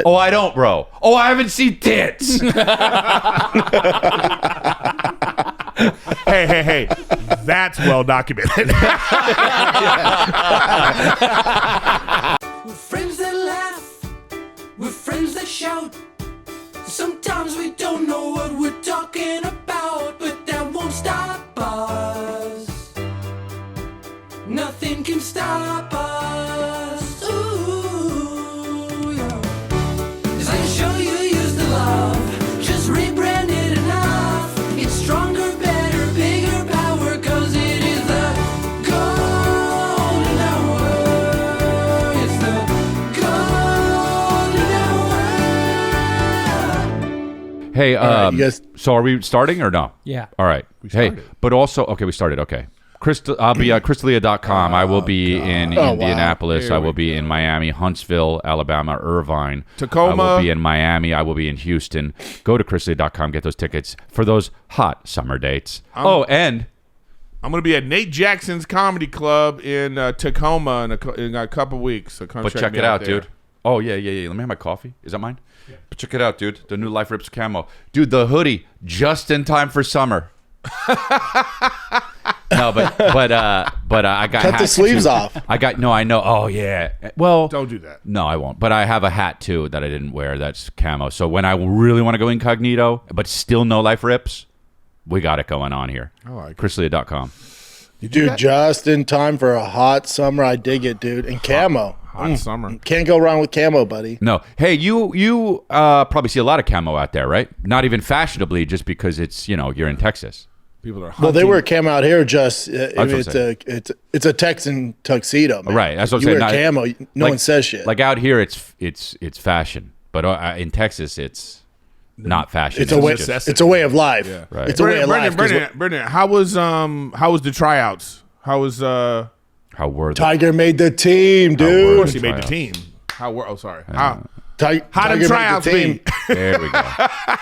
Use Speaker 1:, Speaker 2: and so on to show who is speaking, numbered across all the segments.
Speaker 1: Oh, I don't, bro. Oh, I haven't seen tits.
Speaker 2: Hey. That's well documented.
Speaker 3: We're friends that laugh, we're friends that shout. Sometimes we don't know what we're talking about, but that won't stop us. Nothing can stop us. Ooh, yeah. It's like a show you used to love, just rebranded enough. It's stronger, better, bigger power, cause it is the golden hour. It's the golden hour.
Speaker 1: Hey,
Speaker 4: right, you guys-
Speaker 1: so are we starting or no?
Speaker 5: Yeah.
Speaker 1: All right. Hey, but also, okay, we started. Okay. I'll be at Crystalia.com. I will be in Indianapolis.
Speaker 2: Here
Speaker 1: I will
Speaker 2: we
Speaker 1: be in Miami, Huntsville, Alabama, Irvine.
Speaker 2: Tacoma.
Speaker 1: I will be in Miami. I will be in Houston. Go to Crystalia.com. Get those tickets for those hot summer dates. And
Speaker 2: I'm going to be at Nate Jackson's Comedy Club in Tacoma in a couple weeks. So come
Speaker 1: but check
Speaker 2: me
Speaker 1: it out,
Speaker 2: there.
Speaker 1: dude. Oh, yeah. Let me have my coffee. Is that mine? Yeah. But check it out, dude. The new Life Rips Camo. Dude, the hoodie, just in time for summer. No, but I got
Speaker 4: Cut the sleeves off.
Speaker 1: I know. Oh yeah. Well,
Speaker 2: Don't do that.
Speaker 1: No, I won't. But I have a hat too that I didn't wear. That's camo. So when I really want to go incognito, but still no life rips, we got it going on here.
Speaker 2: I like it.
Speaker 1: Crystalia.com.
Speaker 4: Dude, just in time for a hot summer. I dig it, dude. And camo.
Speaker 2: Hot summer.
Speaker 4: Can't go wrong with camo, buddy.
Speaker 1: No. Hey, you probably see a lot of camo out there, right? Not even fashionably, just because it's you're in Texas.
Speaker 2: People are hunting.
Speaker 4: Well, they wear camo out here. Just
Speaker 1: what I'm
Speaker 4: it's a Texan tuxedo, man.
Speaker 1: Right. That's what I'm
Speaker 4: you
Speaker 1: saying.
Speaker 4: wear camo. No one says shit.
Speaker 1: Like out here, it's fashion, but in Texas, it's not fashion.
Speaker 4: it's a way.
Speaker 1: just-
Speaker 4: It's a way of life.
Speaker 2: Yeah.
Speaker 1: Right.
Speaker 4: It's a way of life. 'cause
Speaker 2: Brendan, how was the tryouts? How was
Speaker 1: how were they?
Speaker 4: Tiger made the team,
Speaker 2: Of
Speaker 4: dude.
Speaker 2: course he made the
Speaker 1: Tryouts.
Speaker 2: team. How were? Oh, sorry. How
Speaker 4: How
Speaker 2: them tryouts be?
Speaker 1: There we go.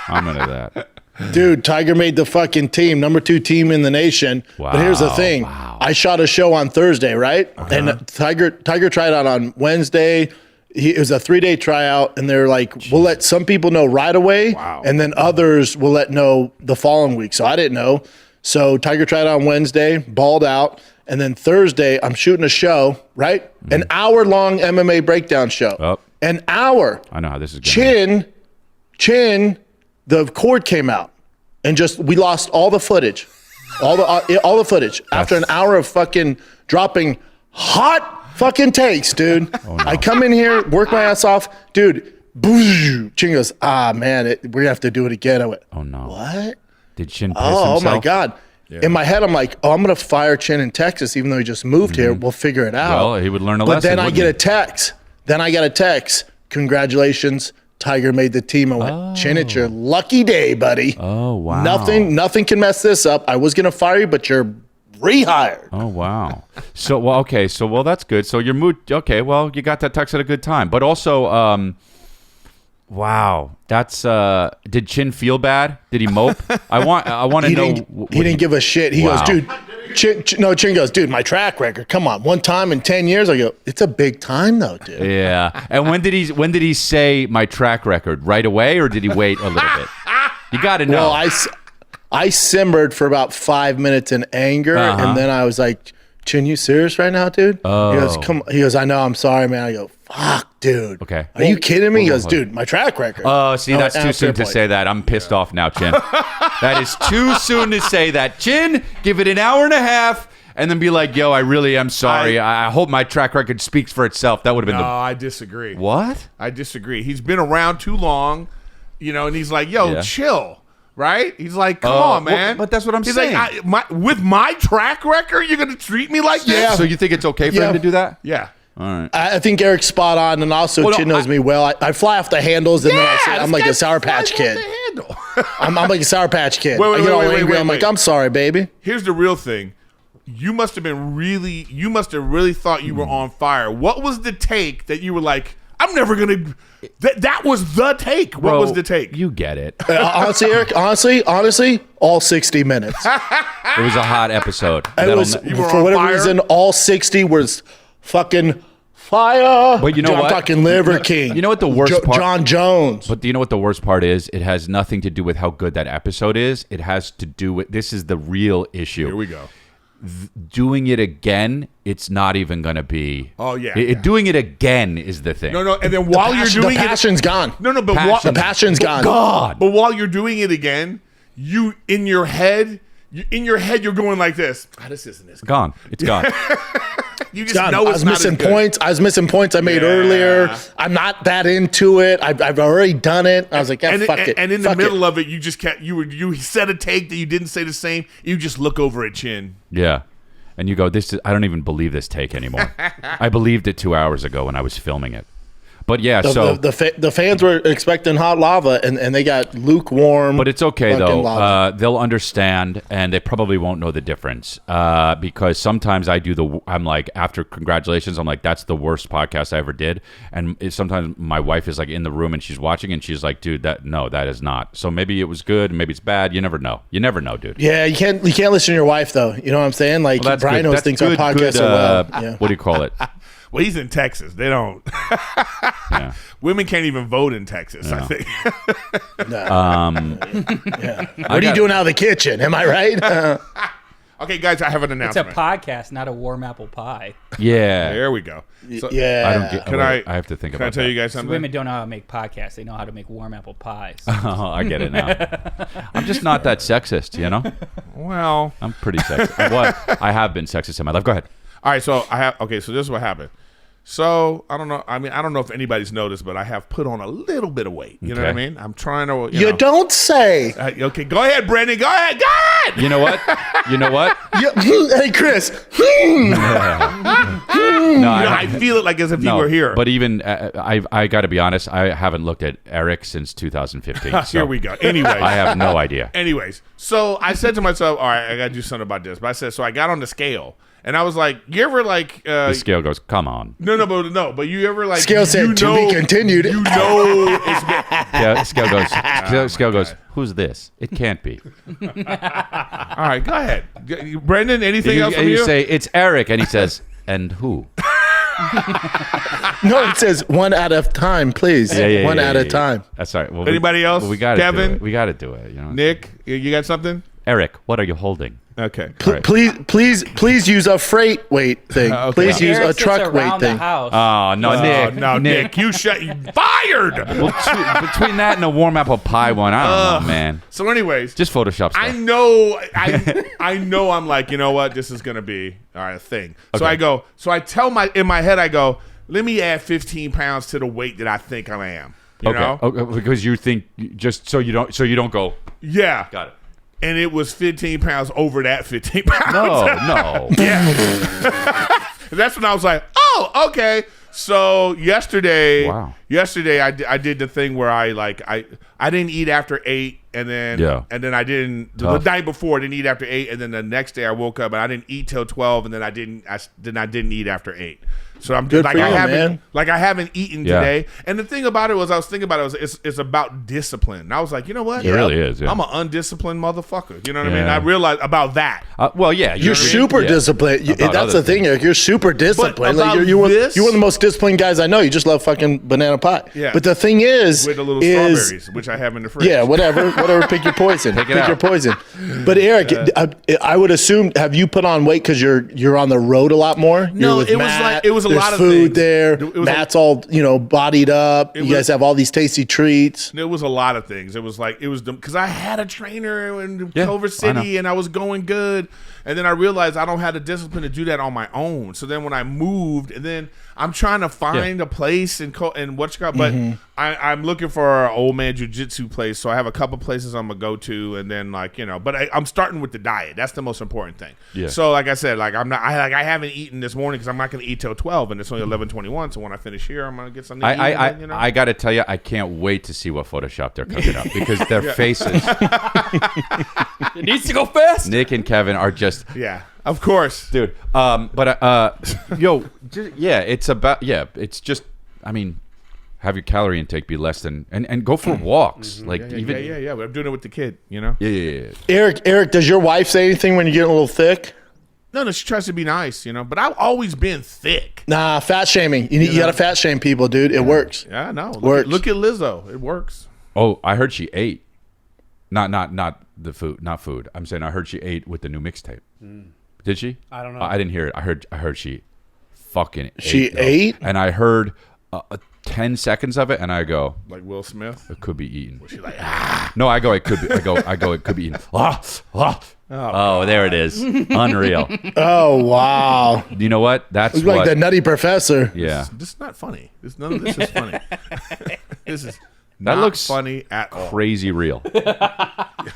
Speaker 1: I'm into that.
Speaker 4: Dude, Tiger made the fucking team, number 2 team in the nation. But here's the thing.
Speaker 1: Wow.
Speaker 4: I shot a show on Thursday, right? And Tiger tried out on Wednesday. It was a 3-day tryout, and they're like, we'll let some people know right away, and then others will let know the following week. So I didn't know. So Tiger tried out on Wednesday, balled out, and then Thursday I'm shooting a show, right? An hour-long MMA breakdown show.
Speaker 1: Oh.
Speaker 4: An hour.
Speaker 1: I know how this is going.
Speaker 4: Chin, the cord came out, and we lost all the footage, all the footage after an hour of fucking dropping hot fucking takes, dude. I come in here, work my ass off, dude. Chin goes, man, we're gonna have to do it again. I went,
Speaker 1: Oh no.
Speaker 4: what?
Speaker 1: Did Chin piss
Speaker 4: Oh
Speaker 1: himself?
Speaker 4: my god. In my head, I'm like, I'm gonna fire Chin in Texas, even though he just moved here. We'll figure it out.
Speaker 1: Well, he would learn a
Speaker 4: But
Speaker 1: lesson.
Speaker 4: then I
Speaker 1: wouldn't
Speaker 4: get
Speaker 1: he?
Speaker 4: a text. Congratulations, Tiger made the team. I went, Chin, it's your lucky day, buddy.
Speaker 1: Oh wow.
Speaker 4: Nothing can mess this up. I was gonna fire you, but you're rehired.
Speaker 1: Oh wow. So well that's good. So your mood. Okay. Well, you got that text at a good time, but also wow. That's did Chin feel bad? Did he mope? I want to know.
Speaker 4: He didn't give a shit. He
Speaker 1: Wow.
Speaker 4: goes, dude. Chin goes, dude, my track record. Come on, one time in 10 years. I go, it's a big time though, dude.
Speaker 1: Yeah. And when did he say my track record? Right away, or did he wait a little bit? You got to know.
Speaker 4: Well, I simmered for about 5 minutes in anger, and then I was like, Chin, you serious right now, dude?
Speaker 1: Oh.
Speaker 4: He goes, come. He goes, I know, I'm sorry, man. I go, fuck, dude.
Speaker 1: Okay.
Speaker 4: Are you kidding me? He goes,
Speaker 1: hold on.
Speaker 4: dude, my track record.
Speaker 1: Oh, see,
Speaker 4: I
Speaker 1: that's
Speaker 4: went,
Speaker 1: too
Speaker 4: "Ah,
Speaker 1: soon
Speaker 4: fair
Speaker 1: to
Speaker 4: point."
Speaker 1: say that. I'm pissed off now, Chin. That is too soon to say that. Chin, give it an hour and a half, and then be like, yo, I really am sorry. I hope my track record speaks for itself. That would have been
Speaker 2: No, I disagree.
Speaker 1: What?
Speaker 2: I disagree. He's been around too long, and he's like, yo,
Speaker 1: Yeah.
Speaker 2: chill. Right? He's like, come
Speaker 1: Oh,
Speaker 2: on, man.
Speaker 1: well, but that's what I'm
Speaker 2: He's
Speaker 1: saying.
Speaker 2: like, with my track record, you're going to treat me like this?
Speaker 4: Yeah.
Speaker 1: So you think it's okay for
Speaker 4: Yeah.
Speaker 1: him to do that?
Speaker 2: Yeah.
Speaker 1: All right.
Speaker 4: I think Eric's spot on, and also
Speaker 1: Well, no,
Speaker 4: Chin knows me well. I fly off the handles, and then I'm like a Sour Patch Kid. I'm like a Sour Patch Kid.
Speaker 2: Wait,
Speaker 4: I get all
Speaker 2: wait,
Speaker 4: angry.
Speaker 2: wait,
Speaker 4: I'm
Speaker 2: wait.
Speaker 4: like, I'm sorry, baby.
Speaker 2: Here's the real thing. You must have really thought you were on fire. What was the take that you were like, I'm never going to... That was the take. What
Speaker 1: Bro,
Speaker 2: was the take?
Speaker 1: You get it.
Speaker 4: Honestly, Eric, honestly, all 60 minutes.
Speaker 1: It was a hot episode.
Speaker 4: It was,
Speaker 2: You were
Speaker 4: for
Speaker 2: on
Speaker 4: whatever
Speaker 2: fire?
Speaker 4: reason, all 60 was fucking fire.
Speaker 1: But you know
Speaker 4: I'm
Speaker 1: what?
Speaker 4: talking Liver King.
Speaker 1: You know what the worst part?
Speaker 4: John Jones.
Speaker 1: But do you know what the worst part is? It has nothing to do with how good that episode is. It has to do with, this is the real issue.
Speaker 2: Here we go.
Speaker 1: Doing it again, it's not even going to be.
Speaker 2: Oh, yeah,
Speaker 1: Doing it again is the thing.
Speaker 2: No, and then while you're doing
Speaker 4: the passion's gone.
Speaker 2: No, but
Speaker 1: Passion.
Speaker 4: The passion's gone.
Speaker 1: God.
Speaker 2: But while you're doing it again, you in your head, you're going like this. This isn't as good.
Speaker 1: Gone. It's gone.
Speaker 2: You just
Speaker 4: God,
Speaker 2: know
Speaker 4: I
Speaker 2: it's
Speaker 4: was
Speaker 2: not
Speaker 4: missing
Speaker 2: as good.
Speaker 4: points. I was missing points I made
Speaker 2: Yeah.
Speaker 4: earlier. I'm not that into it. I've already done it. I was like, yeah, fuck it.
Speaker 2: And in
Speaker 4: Fuck
Speaker 2: the middle
Speaker 4: it.
Speaker 2: of it, you just kept you said a take that you didn't say the same. You just look over at Chin.
Speaker 1: Yeah. And you go, I don't even believe this take anymore. I believed it 2 hours ago when I was filming it. But yeah,
Speaker 4: The fans were expecting hot lava, and they got lukewarm.
Speaker 1: But it's okay,
Speaker 4: fucking
Speaker 1: though.
Speaker 4: lava.
Speaker 1: They'll understand, and they probably won't know the difference. Because sometimes I'm like, after congratulations, I'm like, that's the worst podcast I ever did. And sometimes my wife is like in the room and she's watching and she's like, dude, that is not. So maybe it was good, maybe it's bad. You never know. You never know, dude.
Speaker 4: Yeah, you can't listen to your wife, though. You know what I'm saying? Like,
Speaker 1: Well, that's
Speaker 4: Brian
Speaker 1: good.
Speaker 4: knows
Speaker 1: That's
Speaker 4: things
Speaker 1: good,
Speaker 4: on podcasts
Speaker 1: good,
Speaker 4: so well. Yeah.
Speaker 1: What do you call it?
Speaker 2: Well, he's in Texas. They don't.
Speaker 1: Yeah.
Speaker 2: Women can't even vote in Texas. I think.
Speaker 4: What are you doing out of the kitchen? Am I right?
Speaker 2: Okay, guys, I have an
Speaker 5: It's a
Speaker 2: announcement.
Speaker 5: podcast, not a warm apple pie.
Speaker 1: Yeah.
Speaker 2: There we go. So,
Speaker 4: yeah.
Speaker 1: I don't get.
Speaker 2: Can
Speaker 1: wait,
Speaker 2: I
Speaker 1: have to think
Speaker 2: Can
Speaker 1: about
Speaker 2: I tell
Speaker 1: that.
Speaker 2: you guys something?
Speaker 5: Women don't know how to make podcasts. They know how to make warm apple pies.
Speaker 1: Oh, I get it now. I'm just not that sexist, you know?
Speaker 2: Well,
Speaker 1: I'm pretty sexist. What? I have been sexist in my life. Go ahead.
Speaker 2: all right. So I have. Okay, so this is what happened. So I don't know. I mean, I don't know if anybody's noticed, but I have put on a little bit of weight. You know what I
Speaker 1: Okay.
Speaker 2: mean? I'm trying to.
Speaker 4: You
Speaker 2: know.
Speaker 4: don't say.
Speaker 2: Okay, go ahead, Brandon. Go ahead. Go ahead.
Speaker 1: You know what? You know what?
Speaker 4: Hey, Chris.
Speaker 1: No,
Speaker 2: I feel it like as if you were here.
Speaker 1: But even I got to be honest, I haven't looked at Eric since 2015. So
Speaker 2: Here we go. Anyway,
Speaker 1: I have no idea.
Speaker 2: Anyways, so I said to myself, all right, I got to do something about this. But I said, so I got on the scale. And I was like, you ever like...
Speaker 1: The scale goes, come on.
Speaker 2: No, but you ever like...
Speaker 4: Scale said, "To be continued."
Speaker 2: You know it's been...
Speaker 1: Yeah, scale goes. Scale goes. Who's this? It can't be.
Speaker 2: All right, go ahead. Brendan, anything else from
Speaker 1: you
Speaker 2: you?
Speaker 1: say it's Eric, and he says, and who?
Speaker 4: No, it says one at a time, please. One at a time.
Speaker 1: That's all right. Well,
Speaker 2: Anybody else?
Speaker 1: We got to do
Speaker 2: Kevin?
Speaker 1: it. We got to do it. You know.
Speaker 2: Nick, you got something?
Speaker 1: Eric, what are you holding?
Speaker 2: Okay.
Speaker 1: right.
Speaker 4: Please use a freight weight thing.
Speaker 2: Okay.
Speaker 4: Please use
Speaker 5: Eric
Speaker 4: a
Speaker 5: sits
Speaker 4: truck weight
Speaker 5: around the
Speaker 4: thing.
Speaker 5: house.
Speaker 1: Oh no, Nick.
Speaker 2: No, Nick, you fired.
Speaker 1: Well, between that and a warm apple pie one, I don't know, man.
Speaker 2: So, anyways,
Speaker 1: Just Photoshop stuff.
Speaker 2: I know, I know. I'm like, you know what? This is gonna be all right. A thing. So
Speaker 1: Okay.
Speaker 2: I tell in my head, I go, let me add 15 pounds to the weight that I think I am. You know?
Speaker 1: Okay, because you think just so you don't go.
Speaker 2: Yeah.
Speaker 1: Got it.
Speaker 2: And it was 15 pounds over that 15 pounds.
Speaker 1: No.
Speaker 2: Yeah. That's when I was like, oh, okay. So yesterday,
Speaker 1: Wow.
Speaker 2: I did the thing where I didn't eat after 8, and then I didn't the night before I didn't eat after 8, and then the next day I woke up and I didn't eat till 12, and then I didn't eat after 8. So I'm
Speaker 4: Good
Speaker 2: like
Speaker 4: for
Speaker 2: I
Speaker 4: you,
Speaker 2: haven't
Speaker 4: man.
Speaker 2: I haven't eaten
Speaker 1: Yeah.
Speaker 2: today. And the thing about it was I was thinking about it was it's about discipline. And I was like, you know what?
Speaker 1: It really is, yeah.
Speaker 2: I'm an undisciplined motherfucker. You know what I mean?
Speaker 1: Yeah.
Speaker 2: I realized about that.
Speaker 1: Well, yeah.
Speaker 4: You're
Speaker 2: what I mean?
Speaker 4: super
Speaker 1: Yeah.
Speaker 4: disciplined.
Speaker 1: About
Speaker 4: That's
Speaker 1: other
Speaker 4: the thing, Eric. You're super disciplined.
Speaker 2: about
Speaker 4: Like, you're one of
Speaker 2: this-
Speaker 4: the most disciplined guys I know. You just love fucking banana pie.
Speaker 2: Yeah.
Speaker 4: But the thing is,
Speaker 2: With the little strawberries, which I have in the fridge.
Speaker 4: yeah, whatever. Pick your poison. Pick
Speaker 1: it out.
Speaker 4: your poison. But Eric, I would assume, have you put on weight because you're on the road a lot more?
Speaker 2: No,
Speaker 4: You're with
Speaker 2: it was
Speaker 4: Matt,
Speaker 2: like- it was a
Speaker 4: there's
Speaker 2: lot of
Speaker 4: food
Speaker 2: things.
Speaker 4: there.
Speaker 2: It was
Speaker 4: Matt's all bodied up. You
Speaker 2: was-
Speaker 4: guys have all these tasty treats.
Speaker 2: It was a lot of things. It was because I had a trainer in
Speaker 1: Yeah,
Speaker 2: Culver
Speaker 1: I
Speaker 2: City
Speaker 1: know.
Speaker 2: and I was going good. And then I realized I don't have the discipline to do that on my own. So then when I moved, and then I'm trying to find a place but I'm looking for an old man jiu-jitsu place. So I have a couple places I'm gonna go to, and then but I'm starting with the diet. That's the most important thing.
Speaker 1: Yeah.
Speaker 2: So like I said, I haven't eaten this morning because I'm not gonna eat till 12, and it's only 11:21. So when I finish here, I'm gonna get something to eat. and then,
Speaker 1: I got to tell you, I can't wait to see what Photoshop they're cooking up because their faces,
Speaker 5: It needs to go fast.
Speaker 1: Nick and Kevin, are just
Speaker 2: yeah, of course.
Speaker 1: dude. It's just. I mean, have your calorie intake be less than and go for walks. Like even
Speaker 2: Yeah. But I'm doing it with the kid, you know?
Speaker 1: yeah.
Speaker 4: Eric, does your wife say anything when you're getting a little thick?
Speaker 2: No, she tries to be nice, you know. But I've always been thick.
Speaker 4: Nah, fat shaming. You got to fat shame people, dude. It works.
Speaker 2: Yeah, I know.
Speaker 4: Works.
Speaker 2: Look at Lizzo. It works.
Speaker 1: Oh, I heard she ate. Not the food. Not food. I'm saying I heard she ate with the new mixtape. Did she?
Speaker 6: I don't know.
Speaker 1: I didn't hear it. I heard she fucking
Speaker 4: She
Speaker 1: ate, though.
Speaker 4: ate?
Speaker 1: And I heard 10 seconds of it, and I go,
Speaker 2: Like Will Smith.
Speaker 1: it could be eaten.
Speaker 2: She's like,
Speaker 1: No, I go, it could be. I go, it could be eaten. Oh, there it is. Unreal.
Speaker 4: Oh, wow.
Speaker 1: You know what? That's
Speaker 4: It's
Speaker 1: what.
Speaker 4: like the Nutty Professor.
Speaker 1: Yeah.
Speaker 2: this is not funny. None of this is funny. This is
Speaker 1: That
Speaker 2: not
Speaker 1: looks
Speaker 2: funny at all.
Speaker 1: crazy real.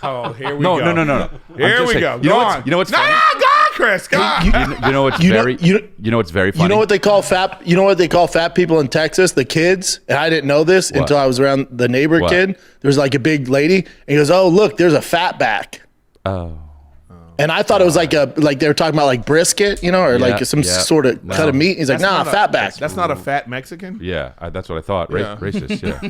Speaker 2: Oh, here we
Speaker 1: No,
Speaker 2: go.
Speaker 1: no.
Speaker 2: Here
Speaker 1: I'm just
Speaker 2: we
Speaker 1: saying,
Speaker 2: go.
Speaker 1: You know
Speaker 2: Go
Speaker 1: what's,
Speaker 2: on.
Speaker 1: you know what's
Speaker 2: No,
Speaker 1: funny?
Speaker 2: go on, Chris. Go on.
Speaker 1: You know what's
Speaker 4: You know-
Speaker 1: very.
Speaker 4: you
Speaker 1: You know what's very funny.
Speaker 4: You know what they call fat? You know what they call fat people in Texas? The kids. And I didn't know this until I was around the neighbor
Speaker 1: What?
Speaker 4: kid. There was like a big lady, and he goes, "Oh, look, there's a fat back."
Speaker 1: Oh.
Speaker 4: And I thought it was like they were talking about like brisket, you know, or like some sort of cut of meat. He's like,
Speaker 2: That's
Speaker 4: "Nah,
Speaker 2: not a-
Speaker 4: fat back."
Speaker 2: That's not a fat Mexican.
Speaker 1: Yeah, that's what I thought.
Speaker 2: Yeah.
Speaker 1: Racist. Yeah.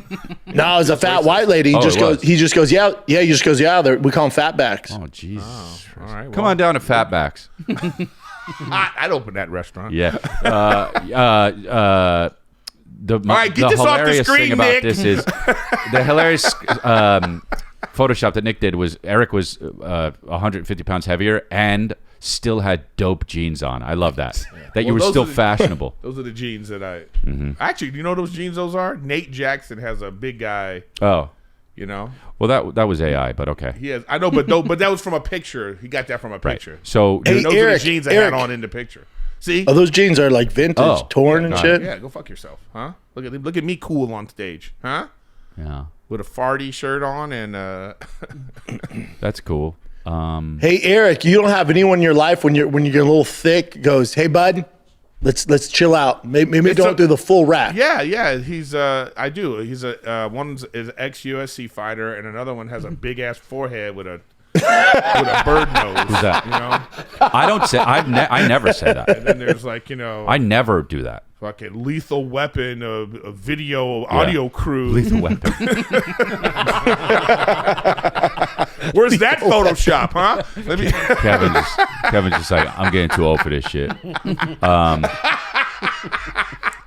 Speaker 4: No, it's a fat white lady. He
Speaker 1: Oh,
Speaker 4: just
Speaker 1: it
Speaker 4: goes.
Speaker 1: was.
Speaker 4: He just goes, "Yeah." He just goes, "Yeah." We call them fat backs.
Speaker 1: Oh, Jesus.
Speaker 2: All right.
Speaker 1: Come on down to Fatbacks.
Speaker 2: I'd open that restaurant.
Speaker 1: Yeah. The
Speaker 2: right, get
Speaker 1: the
Speaker 2: this off the
Speaker 1: hilarious
Speaker 2: screen,
Speaker 1: thing about
Speaker 2: Nick.
Speaker 1: this is the hilarious Photoshop that Nick did was Eric was 150 pounds heavier and still had dope jeans on. I love that. That you
Speaker 2: Well,
Speaker 1: were
Speaker 2: those
Speaker 1: still
Speaker 2: are the-
Speaker 1: fashionable.
Speaker 2: Those are the jeans that I.
Speaker 1: Mm-hmm.
Speaker 2: Actually, do you know what those jeans those are? Nate Jackson has a big guy.
Speaker 1: Oh.
Speaker 2: You know,
Speaker 1: Well, that was AI, but okay.
Speaker 2: he has. I know, but that was from a picture. He got that from a picture.
Speaker 1: So
Speaker 4: Hey,
Speaker 2: Those are
Speaker 4: Eric,
Speaker 2: the jeans I
Speaker 4: Eric.
Speaker 2: had on in the picture. See?
Speaker 4: Oh, those jeans are like vintage,
Speaker 1: Oh,
Speaker 4: torn and
Speaker 1: got
Speaker 4: shit.
Speaker 2: Yeah, go fuck yourself, huh? Look at me cool on stage, huh?
Speaker 1: yeah,
Speaker 2: With a farty shirt on and
Speaker 1: that's cool.
Speaker 4: Hey, Eric, you don't have anyone in your life when you're a little thick goes, "Hey, bud, let's chill out. Maybe don't do the full rack."
Speaker 2: yeah. He's I do. He's a one's is ex USC fighter and another one has a big ass forehead with a bird nose.
Speaker 1: Who's that?
Speaker 2: You know.
Speaker 1: I don't say. I never say that.
Speaker 2: And then there's like
Speaker 1: I never do that.
Speaker 2: fucking Lethal Weapon, a video audio crew.
Speaker 1: Lethal Weapon.
Speaker 2: Where's that Photoshop, huh? Let me.
Speaker 1: Kevin's just like, I'm getting too old for this shit.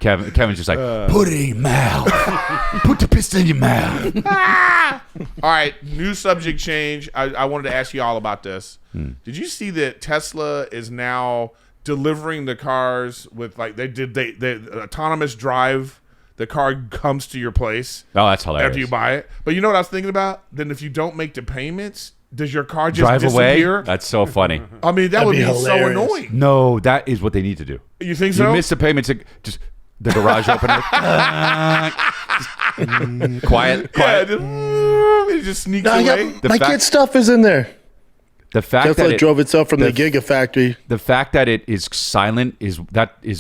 Speaker 1: Kevin's just like, put it in your mouth. Put the pistol in your mouth.
Speaker 2: All right, new subject change. I wanted to ask you all about this. Did you see that Tesla is now delivering the cars with like they autonomous drive? The car comes to your place
Speaker 1: Oh, that's hilarious.
Speaker 2: after you buy it. But you know what I was thinking about? Then if you don't make the payments, does your car just
Speaker 1: Drive away.
Speaker 2: disappear?
Speaker 1: That's so funny.
Speaker 2: I mean, that would
Speaker 4: be
Speaker 2: be so
Speaker 4: hilarious.
Speaker 2: annoying.
Speaker 1: No, that is what they need to do.
Speaker 2: You think
Speaker 1: You
Speaker 2: so?
Speaker 1: miss the payments, just the garage opener. Quiet.
Speaker 2: Yeah, it just sneaks
Speaker 4: No, I
Speaker 2: away.
Speaker 4: got,
Speaker 1: The
Speaker 4: my
Speaker 1: fact-
Speaker 4: kid's stuff is in there.
Speaker 1: The fact
Speaker 4: Tesla
Speaker 1: that
Speaker 4: drove itself from the Gigafactory.
Speaker 1: the fact that it is silent is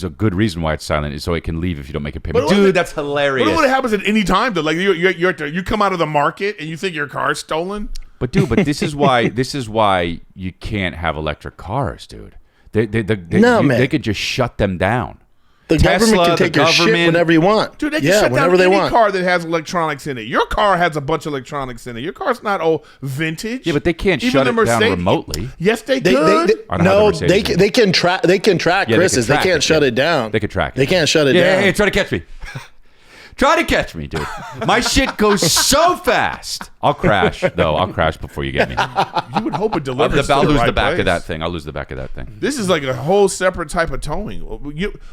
Speaker 1: a good reason why it's silent, is so it can leave if you don't make a payment.
Speaker 2: But what if
Speaker 1: Dude,
Speaker 2: it-
Speaker 1: that's hilarious.
Speaker 2: What happens at any time though? Like you come out of the market and you think your car's stolen.
Speaker 1: But this is why you can't have electric cars, dude.
Speaker 4: No, man.
Speaker 1: They could just shut them down.
Speaker 4: The
Speaker 1: Tesla,
Speaker 4: government can
Speaker 1: the
Speaker 4: take your shit
Speaker 1: government-
Speaker 4: whenever you want.
Speaker 2: Dude, they can
Speaker 4: yeah,
Speaker 2: shut
Speaker 4: whenever
Speaker 2: down
Speaker 4: they
Speaker 2: any
Speaker 4: want.
Speaker 2: car that has electronics in it. Your car has a bunch of electronics in it. Your car's not vintage.
Speaker 1: Yeah, but they can't
Speaker 2: Even
Speaker 1: shut
Speaker 2: the
Speaker 1: it down
Speaker 2: Mercedes-
Speaker 1: remotely.
Speaker 2: Yes, they
Speaker 4: They,
Speaker 2: could.
Speaker 1: I don't know how
Speaker 4: no,
Speaker 1: the Mercedes is.
Speaker 4: they can track. They can track
Speaker 1: Yeah, they can
Speaker 4: Chris's. They
Speaker 1: track
Speaker 4: can't
Speaker 1: it,
Speaker 4: shut
Speaker 1: yeah.
Speaker 4: it down.
Speaker 1: They could track it.
Speaker 4: They can't shut it
Speaker 1: Yeah,
Speaker 4: down.
Speaker 1: hey, try to catch me. Try to catch me, dude. My shit goes so fast. I'll crash, though. I'll crash before you get me.
Speaker 2: You would hope it delivers.
Speaker 1: I'll
Speaker 2: to the
Speaker 1: lose
Speaker 2: right
Speaker 1: the back
Speaker 2: place.
Speaker 1: of that thing. I'll lose the back of that thing.
Speaker 2: This is like a whole separate type of towing.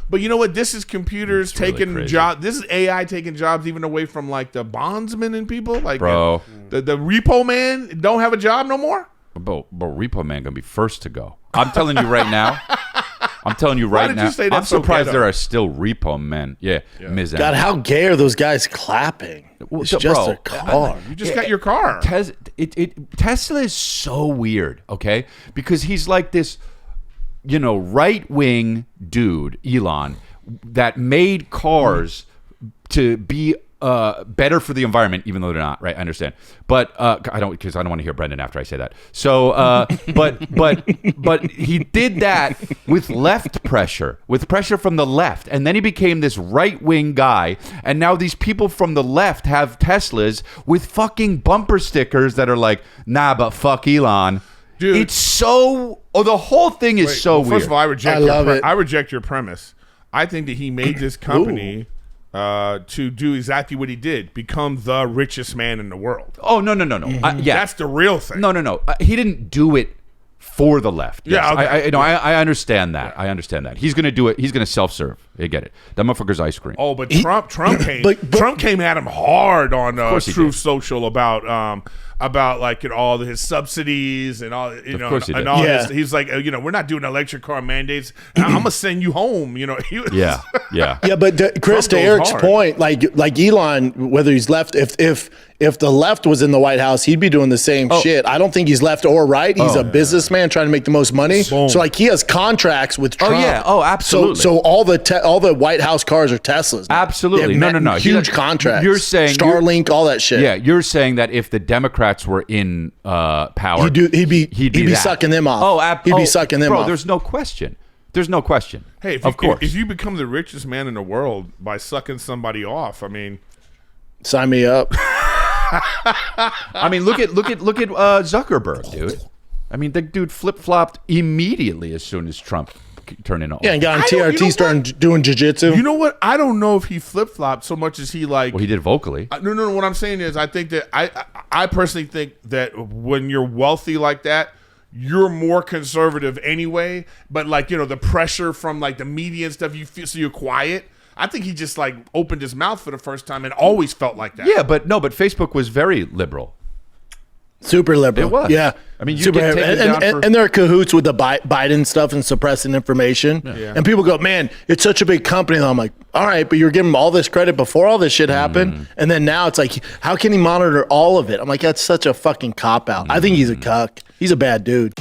Speaker 2: But you know what? This is computers
Speaker 1: It's really
Speaker 2: taking
Speaker 1: crazy.
Speaker 2: jobs. This is AI taking jobs even away from like the bondsmen and people. Like
Speaker 1: Bro.
Speaker 2: the repo man don't have a job no more.
Speaker 1: But Repo Man gonna be first to go. I'm telling you right now.
Speaker 2: Why did
Speaker 1: now.
Speaker 2: you say that
Speaker 1: I'm
Speaker 2: so
Speaker 1: surprised
Speaker 2: ghetto?
Speaker 1: there are still Repo Men. Yeah. Ms.
Speaker 4: God, how gay are those guys clapping?
Speaker 1: Well,
Speaker 4: It's
Speaker 1: so,
Speaker 4: just
Speaker 1: bro,
Speaker 4: a car.
Speaker 2: You just got your car.
Speaker 1: Tesla is so weird, okay? Because he's like this, right wing dude, Elon, that made cars to be better for the environment, even though they're not, right? I understand, but I don't want to hear Brendan after I say that. So, but he did that with with pressure from the left, and then he became this right wing guy, and now these people from the left have Teslas with fucking bumper stickers that are like, nah, but fuck Elon.
Speaker 2: Dude.
Speaker 1: It's so. Oh, the whole thing is so
Speaker 2: Well,
Speaker 1: weird.
Speaker 2: first of all, I
Speaker 4: love it.
Speaker 2: I reject your premise. I think that he made this company to do exactly what he did: become the richest man in the world.
Speaker 1: oh no. Yeah,
Speaker 2: That's the real thing.
Speaker 1: no. He didn't do it for the left. Yes.
Speaker 2: Yeah, okay.
Speaker 1: I understand that. I understand that. He's going to do it. He's going to self-serve. I get it. That motherfucker's ice cream.
Speaker 2: Oh, but Trump came at him hard on
Speaker 1: course he
Speaker 2: Truth
Speaker 1: did.
Speaker 2: Social about like all his subsidies and all
Speaker 1: Of course he
Speaker 2: and
Speaker 1: did.
Speaker 2: all
Speaker 4: Yeah.
Speaker 2: he's like we're not doing electric car mandates. I'm gonna send you home. He was,
Speaker 1: Yeah.
Speaker 4: Yeah, but Chris, to
Speaker 2: goes
Speaker 4: Eric's
Speaker 2: hard.
Speaker 4: point, like Elon, whether he's left, if the left was in the White House, he'd be doing the same shit. I don't think he's left or right. He's a businessman trying to make the most money.
Speaker 2: Boom.
Speaker 4: So like he has contracts with Trump.
Speaker 1: yeah. Oh, absolutely.
Speaker 4: So all the White House cars are Teslas. now.
Speaker 1: Absolutely.
Speaker 4: They have
Speaker 1: No.
Speaker 4: Huge
Speaker 1: You're-
Speaker 4: contracts.
Speaker 1: you're saying-
Speaker 4: Starlink, all that shit.
Speaker 1: Yeah, you're saying that if the Democrats were in power,
Speaker 4: He'd be
Speaker 1: that.
Speaker 4: sucking them off.
Speaker 1: Oh,
Speaker 4: He'd be sucking them
Speaker 1: bro,
Speaker 4: off.
Speaker 1: There's no question. There's no question.
Speaker 2: Hey,
Speaker 1: of course.
Speaker 2: if you become the richest man in the world by sucking somebody off, I mean,
Speaker 4: Sign me up.
Speaker 1: I mean, look at Zuckerberg, dude. I mean, the dude flip flopped immediately as soon as Trump turned in.
Speaker 4: Yeah, and got on
Speaker 2: I don't- you know
Speaker 4: TRT,
Speaker 2: what?
Speaker 4: started doing jiu-jitsu.
Speaker 2: you know what? I don't know if he flip flopped so much as he like.
Speaker 1: Well, he did vocally.
Speaker 2: No. What I'm saying is, I think that I personally think that when you're wealthy like that, you're more conservative anyway. But like the pressure from like the media and stuff, you feel so you're quiet. I think he just like opened his mouth for the first time and always felt like that.
Speaker 1: Yeah, but Facebook was very liberal.
Speaker 4: Super liberal.
Speaker 1: It was.
Speaker 4: Yeah.
Speaker 1: I mean, you
Speaker 4: super
Speaker 1: get taken down for-
Speaker 4: and they're cahoots with the Biden stuff and suppressing information.
Speaker 2: Yeah.
Speaker 4: And people go, man, it's such a big company. And I'm like, all right, but you're giving him all this credit before all this shit happened. And then now it's like, how can he monitor all of it? I'm like, that's such a fucking cop-out. I think he's a cuck. He's a bad dude.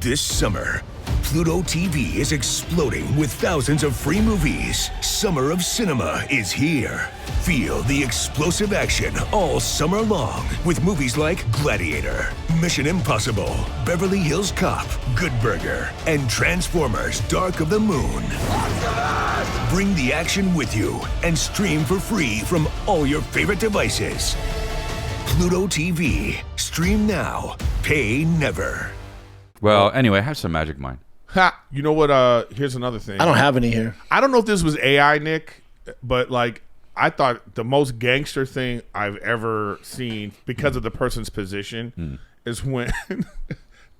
Speaker 6: This summer, Pluto TV is exploding with thousands of free movies. Summer of Cinema is here. Feel the explosive action all summer long with movies like Gladiator, Mission Impossible, Beverly Hills Cop, Good Burger, and Transformers Dark of the Moon. Bring the action with you and stream for free from all your favorite devices. Pluto TV. Stream now. Pay never.
Speaker 1: Well, anyway, have some magic mind.
Speaker 2: Ha! You know what? Here's another thing.
Speaker 4: I don't have any here.
Speaker 2: I don't know if this was AI, Nick, but like I thought the most gangster thing I've ever seen because of the person's position is when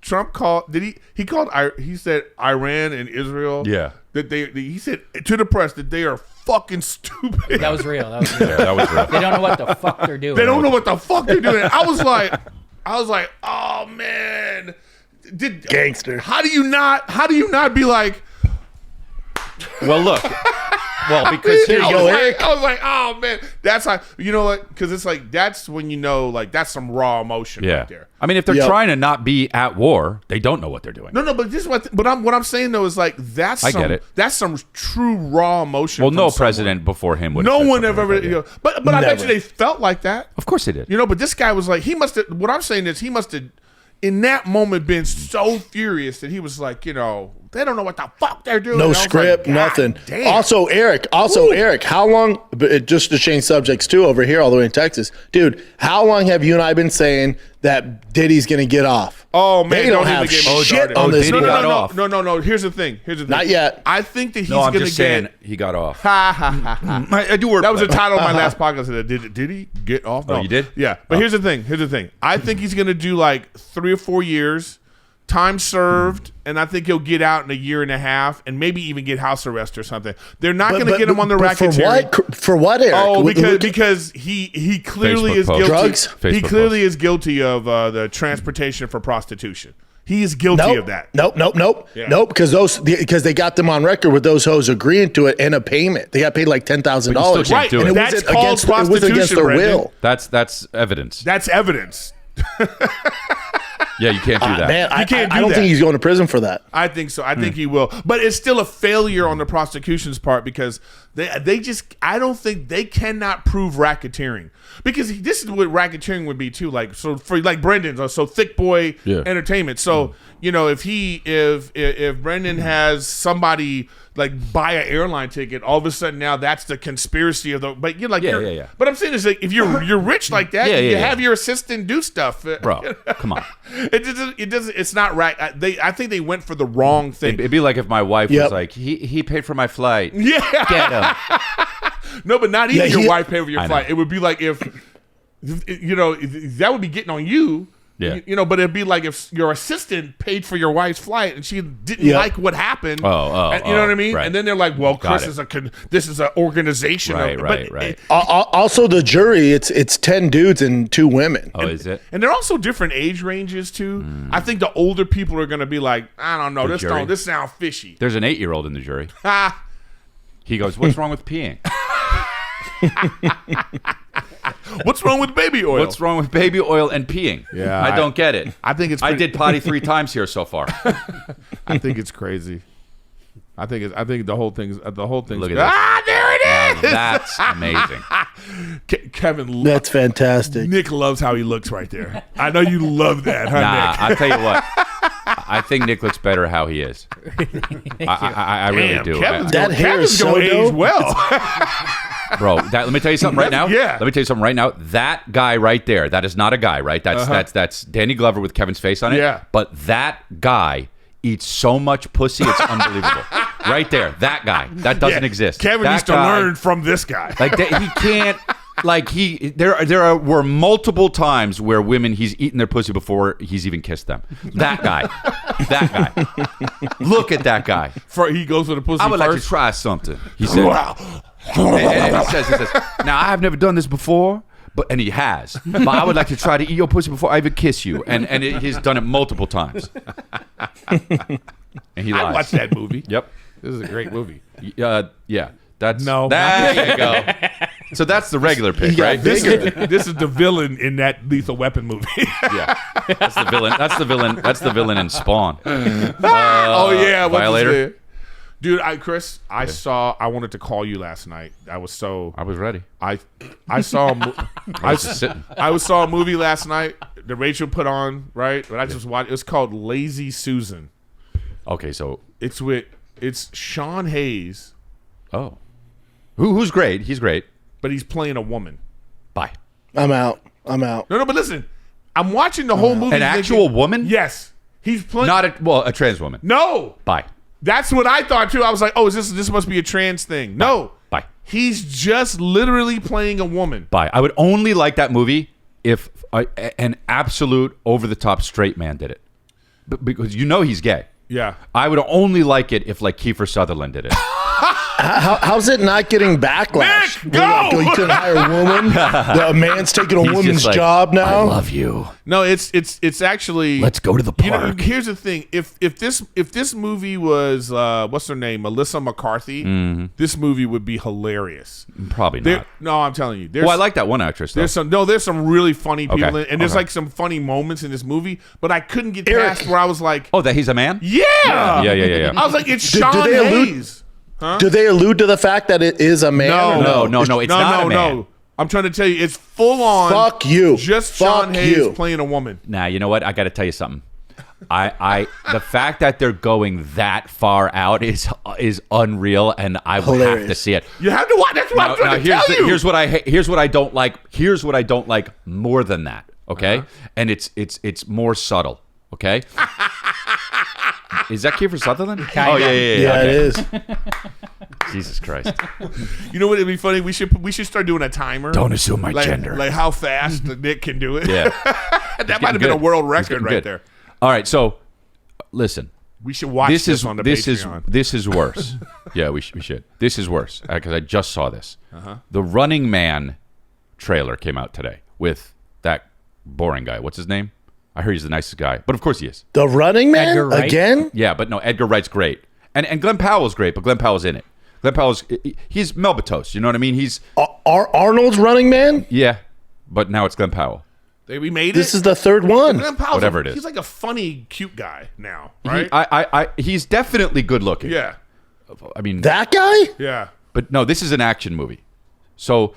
Speaker 2: Trump called. He called? He said Iran and Israel.
Speaker 1: Yeah.
Speaker 2: That he said to the press that they are fucking stupid.
Speaker 5: That was real. That was real.
Speaker 1: Yeah, that was real.
Speaker 5: They don't know what the fuck they're doing.
Speaker 2: They don't know what the fuck they're doing. I was like, oh man.
Speaker 4: Gangster.
Speaker 2: How do you not be like?
Speaker 1: Well, look. Well, because here you
Speaker 2: I
Speaker 1: go,
Speaker 2: was
Speaker 1: Eric.
Speaker 2: like, oh man, that's how you know what? Because it's like that's when you know, like that's some raw emotion
Speaker 1: Yeah.
Speaker 2: right there.
Speaker 1: I mean, if they're
Speaker 4: Yep.
Speaker 1: trying to not be at war, they don't know what they're doing.
Speaker 2: No, but this is what I'm saying though is like that's
Speaker 1: I
Speaker 2: some,
Speaker 1: get it.
Speaker 2: That's some true raw emotion.
Speaker 1: Well,
Speaker 2: from
Speaker 1: no
Speaker 2: someone.
Speaker 1: president before him would.
Speaker 2: No
Speaker 1: have
Speaker 2: one
Speaker 1: said
Speaker 2: ever,
Speaker 1: something like that, yeah.
Speaker 2: but I bet
Speaker 4: Never.
Speaker 2: you they felt like that.
Speaker 1: Of course they did.
Speaker 2: But this guy was like, he must have. What I'm saying is, he must have, in that moment, been so furious that he was like, they don't know what the fuck they're doing.
Speaker 4: No
Speaker 2: And I was
Speaker 4: script,
Speaker 2: like,
Speaker 4: nothing.
Speaker 2: God damn.
Speaker 4: Also, Eric, how long, just to change subjects too, over here all the way in Texas, dude, how long have you and I been saying that Diddy's going to get off?
Speaker 2: Oh man,
Speaker 4: They don't
Speaker 2: even
Speaker 4: have
Speaker 2: get me
Speaker 4: shit
Speaker 2: started.
Speaker 4: on this.
Speaker 1: Diddy got off.
Speaker 2: No. Here's the thing.
Speaker 4: Not yet.
Speaker 2: I think that he's
Speaker 1: No, I'm
Speaker 2: gonna
Speaker 1: just
Speaker 2: get.
Speaker 1: saying he got off.
Speaker 2: Ha ha ha ha.
Speaker 1: I do work.
Speaker 2: That was the title of my last podcast. Did he get off?
Speaker 1: Oh, you did?
Speaker 2: Yeah. But here's the thing. I think he's gonna do like 3 or 4 years, time served, and I think he'll get out in a year and a half, and maybe even get house arrest or something. They're not gonna get him on the
Speaker 4: but for
Speaker 2: racketeering.
Speaker 4: what? For what, Eric?
Speaker 2: Oh,
Speaker 4: Look-
Speaker 2: because he clearly
Speaker 1: Facebook
Speaker 2: is
Speaker 1: post.
Speaker 2: guilty.
Speaker 4: Drugs?
Speaker 2: He
Speaker 1: Facebook
Speaker 2: clearly
Speaker 1: post.
Speaker 2: is guilty of the transportation for prostitution. He is guilty of that.
Speaker 4: Nope.
Speaker 2: Yeah.
Speaker 4: Nope. Because they got them on record with those hoes agreeing to it and a payment. They got paid like $10,000.
Speaker 1: But you still can't do
Speaker 4: And
Speaker 1: it.
Speaker 2: That's
Speaker 4: wasn't
Speaker 2: called
Speaker 4: against, it wasn't against
Speaker 2: prostitution,
Speaker 4: their
Speaker 2: Brendan.
Speaker 4: will.
Speaker 1: That's evidence.
Speaker 2: That's evidence.
Speaker 1: Yeah, you can't do that.
Speaker 4: Man, I
Speaker 2: can't do
Speaker 4: don't
Speaker 2: that.
Speaker 4: think he's going to prison for that.
Speaker 2: I think so. I think he will. But it's still a failure on the prosecution's part because they just I don't think they cannot prove racketeering. Because this is what racketeering would be too. Like so for like Brendan's so Thick Boy
Speaker 1: Yeah.
Speaker 2: Entertainment. So, if Brendan has somebody like buy an airline ticket, all of a sudden now that's the conspiracy of the but you're like
Speaker 1: Yeah.
Speaker 2: But I'm saying is like if you're rich like that,
Speaker 1: Yeah,
Speaker 2: you
Speaker 1: yeah.
Speaker 2: have your assistant do stuff.
Speaker 1: Bro, come on.
Speaker 2: It doesn't. It's not right. I think they went for the wrong thing.
Speaker 1: It'd be like if my wife
Speaker 4: Yep.
Speaker 1: was like, he paid for my flight.
Speaker 2: Yeah.
Speaker 1: Get him.
Speaker 2: No, but not even
Speaker 4: Yeah,
Speaker 2: your wife paid for your
Speaker 1: I know.
Speaker 2: flight. It would be like if that would be getting on you.
Speaker 1: Yeah.
Speaker 2: But it'd be like if your assistant paid for your wife's flight and she didn't
Speaker 4: Yeah.
Speaker 2: like what happened.
Speaker 1: Oh,
Speaker 2: and you know what I mean?
Speaker 1: right.
Speaker 2: And then they're like, "Well,
Speaker 1: Got
Speaker 2: Chris
Speaker 1: it.
Speaker 2: this is an organization."
Speaker 1: Right,
Speaker 2: but
Speaker 1: right.
Speaker 4: Also, the jury, it's 10 dudes and 2 women.
Speaker 1: Oh, is it?
Speaker 2: And they're also different age ranges too. I think the older people are going to be like, "I don't know,
Speaker 1: The jury?
Speaker 2: this sounds fishy."
Speaker 1: There's an 8-year-old in the jury.
Speaker 2: Ha!
Speaker 1: He goes, what's wrong with peeing?
Speaker 2: What's wrong with baby oil?
Speaker 1: What's wrong with baby oil and peeing?
Speaker 2: Yeah,
Speaker 1: I don't get it.
Speaker 2: I think it's.
Speaker 1: I
Speaker 2: pretty-
Speaker 1: did potty 3 times here so far.
Speaker 2: I think it's crazy. I think the whole thing's
Speaker 1: Look at this.
Speaker 2: there it is.
Speaker 1: That's amazing.
Speaker 2: Kevin.
Speaker 4: That's fantastic.
Speaker 2: Nick loves how he looks right there. I know you love that, huh,
Speaker 1: Nah,
Speaker 2: Nick?
Speaker 1: I'll tell you what. I think Nick looks better how he is. I really
Speaker 2: Damn,
Speaker 1: do.
Speaker 2: Kevin's
Speaker 4: That
Speaker 2: gonna-
Speaker 4: hair
Speaker 2: Kevin's
Speaker 4: is so
Speaker 2: gonna age
Speaker 4: dope.
Speaker 2: well.
Speaker 1: Bro, let me tell you something right now.
Speaker 2: Yeah.
Speaker 1: Let me tell you something right now. That guy right there, that is not a guy, right? That's Danny Glover with Kevin's face on it.
Speaker 2: Yeah.
Speaker 1: But that guy eats so much pussy, it's unbelievable. Right there, that guy. That doesn't
Speaker 2: Yeah,
Speaker 1: exist.
Speaker 2: Kevin
Speaker 1: That
Speaker 2: needs to
Speaker 1: guy-
Speaker 2: learn from this guy.
Speaker 1: Like he can't. Like were multiple times where he's eaten their pussy before he's even kissed them. That guy. Look at that guy.
Speaker 2: He goes for the pussy
Speaker 1: I would like to
Speaker 2: first.
Speaker 1: try something. He said.
Speaker 2: Wow.
Speaker 1: And he says, now I have never done this before, and he has. But I would like to try to eat your pussy before I even kiss you. And he's done it multiple times. And he lies.
Speaker 2: I watched that movie.
Speaker 1: Yep.
Speaker 2: This is a great movie.
Speaker 1: Yeah. That's
Speaker 2: No.
Speaker 1: There you go. So that's the regular pick,
Speaker 4: Yeah,
Speaker 1: right?
Speaker 2: This is the villain in that Lethal Weapon movie.
Speaker 1: Yeah. That's the villain. That's the villain in Spawn.
Speaker 2: Oh yeah, what's his
Speaker 1: Violator?
Speaker 2: name? Dude, Chris, I wanted to call you last night. I was
Speaker 1: ready.
Speaker 2: I saw
Speaker 1: I was just sitting.
Speaker 2: I saw a movie last night that Rachel put on, right? But I just watched. It's called Lazy Susan.
Speaker 1: Okay, so
Speaker 2: It's Sean Hayes,
Speaker 1: who's great? He's great.
Speaker 2: but he's playing a woman.
Speaker 1: Bye.
Speaker 4: I'm out.
Speaker 2: No, but listen, I'm watching the whole movie.
Speaker 1: An actual woman?
Speaker 2: Yes, he's playing.
Speaker 1: Not a trans woman.
Speaker 2: No,
Speaker 1: Bye.
Speaker 2: that's what I thought too. I was like, oh, this must be a trans thing. No,
Speaker 1: Bye.
Speaker 2: he's just literally playing a woman.
Speaker 1: Bye. I would only like that movie if an absolute over-the-top straight man did it, because he's gay.
Speaker 2: Yeah.
Speaker 1: I would only like it if like Kiefer Sutherland did it.
Speaker 4: How's it not getting backlash?
Speaker 2: Nick, go!
Speaker 4: You couldn't hire a woman. A man's taking a
Speaker 1: He's
Speaker 4: woman's
Speaker 1: just like,
Speaker 4: job now.
Speaker 1: I love you.
Speaker 2: No, it's actually.
Speaker 1: Let's go to the
Speaker 2: You know,
Speaker 1: park.
Speaker 2: here's the thing: if this movie was what's her name, Melissa McCarthy, this movie would be hilarious.
Speaker 1: Probably
Speaker 2: There,
Speaker 1: not.
Speaker 2: no, I'm telling you. There's,
Speaker 1: Well, I like that one actress. Though.
Speaker 2: there's some really funny people
Speaker 1: Okay,
Speaker 2: in, and there's
Speaker 1: okay.
Speaker 2: like some funny moments in this movie, but I couldn't get
Speaker 4: Eric.
Speaker 2: past where I was like,
Speaker 1: Oh, that he's a man?
Speaker 2: yeah,
Speaker 1: Yeah.
Speaker 2: I was like, it's
Speaker 4: Do
Speaker 2: Sean
Speaker 4: they allude-
Speaker 2: Hayes.
Speaker 4: Do they allude to the fact that it is a man?
Speaker 2: No,
Speaker 4: or
Speaker 1: No, it's not a man.
Speaker 2: I'm trying to tell you, it's full on.
Speaker 4: Fuck you.
Speaker 2: Just
Speaker 4: Fuck
Speaker 2: Sean Hayes
Speaker 4: you.
Speaker 2: playing a woman.
Speaker 1: Nah, you know what? I got to tell you something. The fact that they're going that far out is unreal, and I will have to
Speaker 4: Hilarious.
Speaker 1: see it.
Speaker 2: You have to watch. That's what I'm trying to tell you.
Speaker 1: Here's what I don't like. Here's what I don't like more than that. Okay, and it's more subtle. Okay. Is that Kiefer Sutherland?
Speaker 5: Kinda.
Speaker 1: Oh yeah.
Speaker 4: Yeah,
Speaker 1: Okay.
Speaker 4: it is.
Speaker 1: Jesus Christ!
Speaker 2: You know what? It'd be funny. We should start doing a timer.
Speaker 1: Don't assume my
Speaker 2: like,
Speaker 1: gender.
Speaker 2: Like how fast Nick can do it.
Speaker 1: Yeah,
Speaker 2: that might have been a world
Speaker 1: It's
Speaker 2: record
Speaker 1: getting
Speaker 2: right
Speaker 1: good.
Speaker 2: there.
Speaker 1: All right, so listen.
Speaker 2: We should watch this, on the Patreon.
Speaker 1: This is worse. Yeah, we should. This is worse because I just saw this. The Running Man trailer came out today with that boring guy. What's his name? I heard he's the nicest guy, but of course he is.
Speaker 4: The Running Man
Speaker 5: Edgar Wright?
Speaker 4: again?
Speaker 1: Yeah, but no, Edgar Wright's great, and Glenn Powell's great, but Glenn Powell's in it. Glenn Powell's he's Melbatos. You know what I mean? He's
Speaker 4: Arnold's Running Man?
Speaker 1: yeah, but now it's Glenn Powell.
Speaker 2: They remade
Speaker 4: This
Speaker 2: it.
Speaker 4: is the third one.
Speaker 2: Glenn Powell's
Speaker 1: Whatever it is.
Speaker 2: He's like a funny, cute guy now, right?
Speaker 1: He's definitely good looking.
Speaker 2: yeah,
Speaker 1: I mean
Speaker 4: That guy?
Speaker 2: yeah.
Speaker 1: but no, this is an action movie, so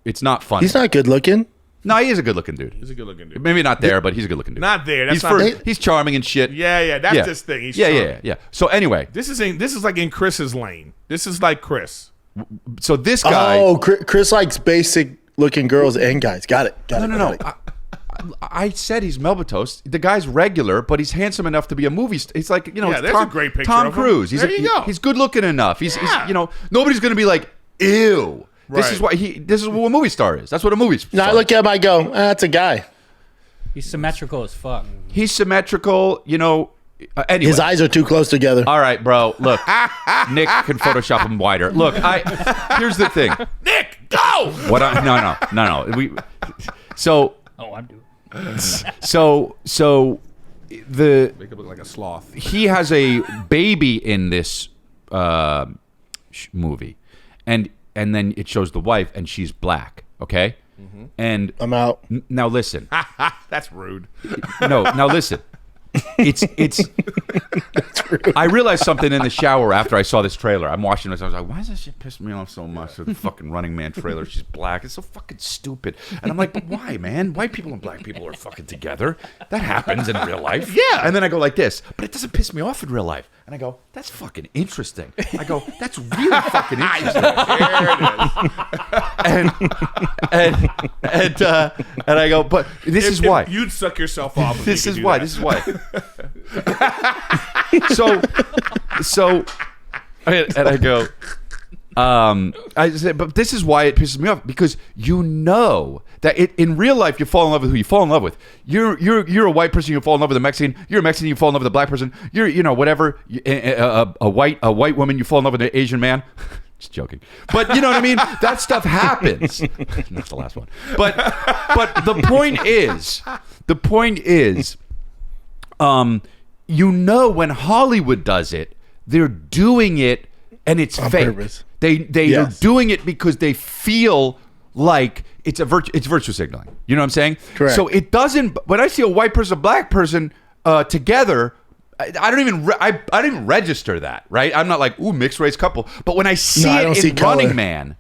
Speaker 1: it's not funny.
Speaker 4: He's not good looking.
Speaker 1: No, he is a good-looking dude.
Speaker 2: He's a good-looking dude.
Speaker 1: Maybe not there, but he's a good-looking dude.
Speaker 2: Not there. That's
Speaker 1: He's
Speaker 2: not.
Speaker 1: he's charming and shit.
Speaker 2: Yeah. That's
Speaker 1: Yeah.
Speaker 2: his thing. He's
Speaker 1: yeah.
Speaker 2: charming.
Speaker 1: So anyway,
Speaker 2: This is like in Chris's lane. This is like Chris.
Speaker 1: so this guy.
Speaker 4: Oh, Chris likes basic looking girls and guys. Got it.
Speaker 1: No. I said he's Melbatos. The guy's regular, but he's handsome enough to be a movie star. He's like,
Speaker 2: Yeah,
Speaker 1: it's
Speaker 2: there's a great picture
Speaker 1: Tom
Speaker 2: of him.
Speaker 1: Cruise.
Speaker 2: There you go.
Speaker 1: He's good looking enough. He's
Speaker 2: Yeah.
Speaker 1: nobody's gonna be like, ew. This
Speaker 2: Right.
Speaker 1: is why this is what a movie star is. That's what a movie star.
Speaker 4: No, I look at him, I go, that's a guy.
Speaker 5: He's symmetrical as fuck.
Speaker 1: He's symmetrical. Anyway.
Speaker 4: His eyes are too close together.
Speaker 1: All right, bro. Look, Nick can Photoshop him wider. Look, here's the thing.
Speaker 2: Nick, go.
Speaker 1: What? No. So
Speaker 5: Oh, I'm doing.
Speaker 1: So the
Speaker 2: Make him look like a sloth.
Speaker 1: he has a baby in this movie, and then it shows the wife, and she's black. Okay, and
Speaker 4: I'm out.
Speaker 1: now listen.
Speaker 2: That's rude.
Speaker 1: No, now listen. It's. I realized something in the shower after I saw this trailer. I'm watching this. I was like, "Why does this shit piss me off so much?" The fucking Running Man trailer. She's black. It's so fucking stupid. And I'm like, "But why, man? White people and black people are fucking together. That happens in real life."
Speaker 2: Yeah.
Speaker 1: And then I go like this, but it doesn't piss me off in real life. And I go, "That's fucking interesting." I go, "That's really fucking interesting." and I go, "But this is why."
Speaker 2: You'd suck yourself off.
Speaker 1: This is why. This is why. So, and I go, I said, but this is why it pisses me off, because that in real life you fall in love with who you fall in love with. You're a white person, you fall in love with a Mexican. You're a Mexican, you fall in love with a black person. You're whatever. A white woman, you fall in love with an Asian man. Just joking, but you know what I mean. That stuff happens. Not the last one, but the point is, when Hollywood does it, they're doing it and it's
Speaker 4: On
Speaker 1: fake.
Speaker 4: purpose.
Speaker 1: They
Speaker 4: Yes.
Speaker 1: are doing it because they feel like it's virtue signaling. You know what I'm saying?
Speaker 4: Correct.
Speaker 1: So it doesn't. When I see a white person, a black person together, I don't even register that. Right? I'm not like, ooh, mixed race couple. But when I see
Speaker 4: I don't
Speaker 1: it
Speaker 4: see
Speaker 1: in
Speaker 4: color.
Speaker 1: Running Man,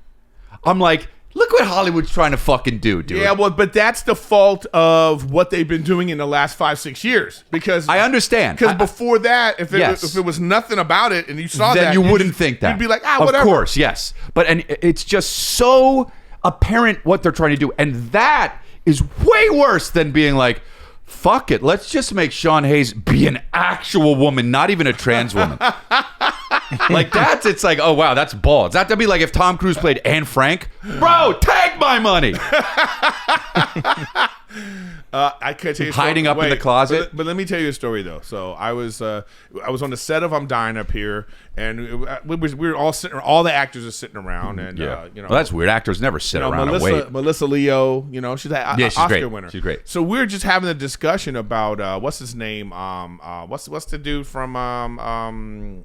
Speaker 1: I'm like, look what Hollywood's trying to fucking do, dude.
Speaker 2: Yeah, well, but that's the fault of what they've been doing in the last 5-6 years. Because
Speaker 1: I understand.
Speaker 2: Because before that, if
Speaker 1: Yes.
Speaker 2: it was nothing about it and you saw
Speaker 1: then
Speaker 2: that,
Speaker 1: you wouldn't think that.
Speaker 2: You'd be like,
Speaker 1: Of
Speaker 2: whatever.
Speaker 1: course, yes. But it's just so apparent what they're trying to do, and that is way worse than being like, fuck it, let's just make Sean Hayes be an actual woman, not even a trans woman. Like it's like, oh wow, that's balls. That'd be like if Tom Cruise played Anne Frank. Bro, take my money.
Speaker 2: I could tell you a
Speaker 1: Hiding
Speaker 2: story.
Speaker 1: up in the closet?
Speaker 2: But let me tell you a story though. So I was on the set of I'm Dying up here, and we were all sitting. All the actors are sitting around, and
Speaker 1: Well, that's weird. Actors never sit around and wait.
Speaker 2: Melissa Leo, she's an
Speaker 1: Yeah, she's
Speaker 2: Oscar
Speaker 1: great.
Speaker 2: winner.
Speaker 1: She's great.
Speaker 2: So we're just having a discussion about what's his name? What's the dude from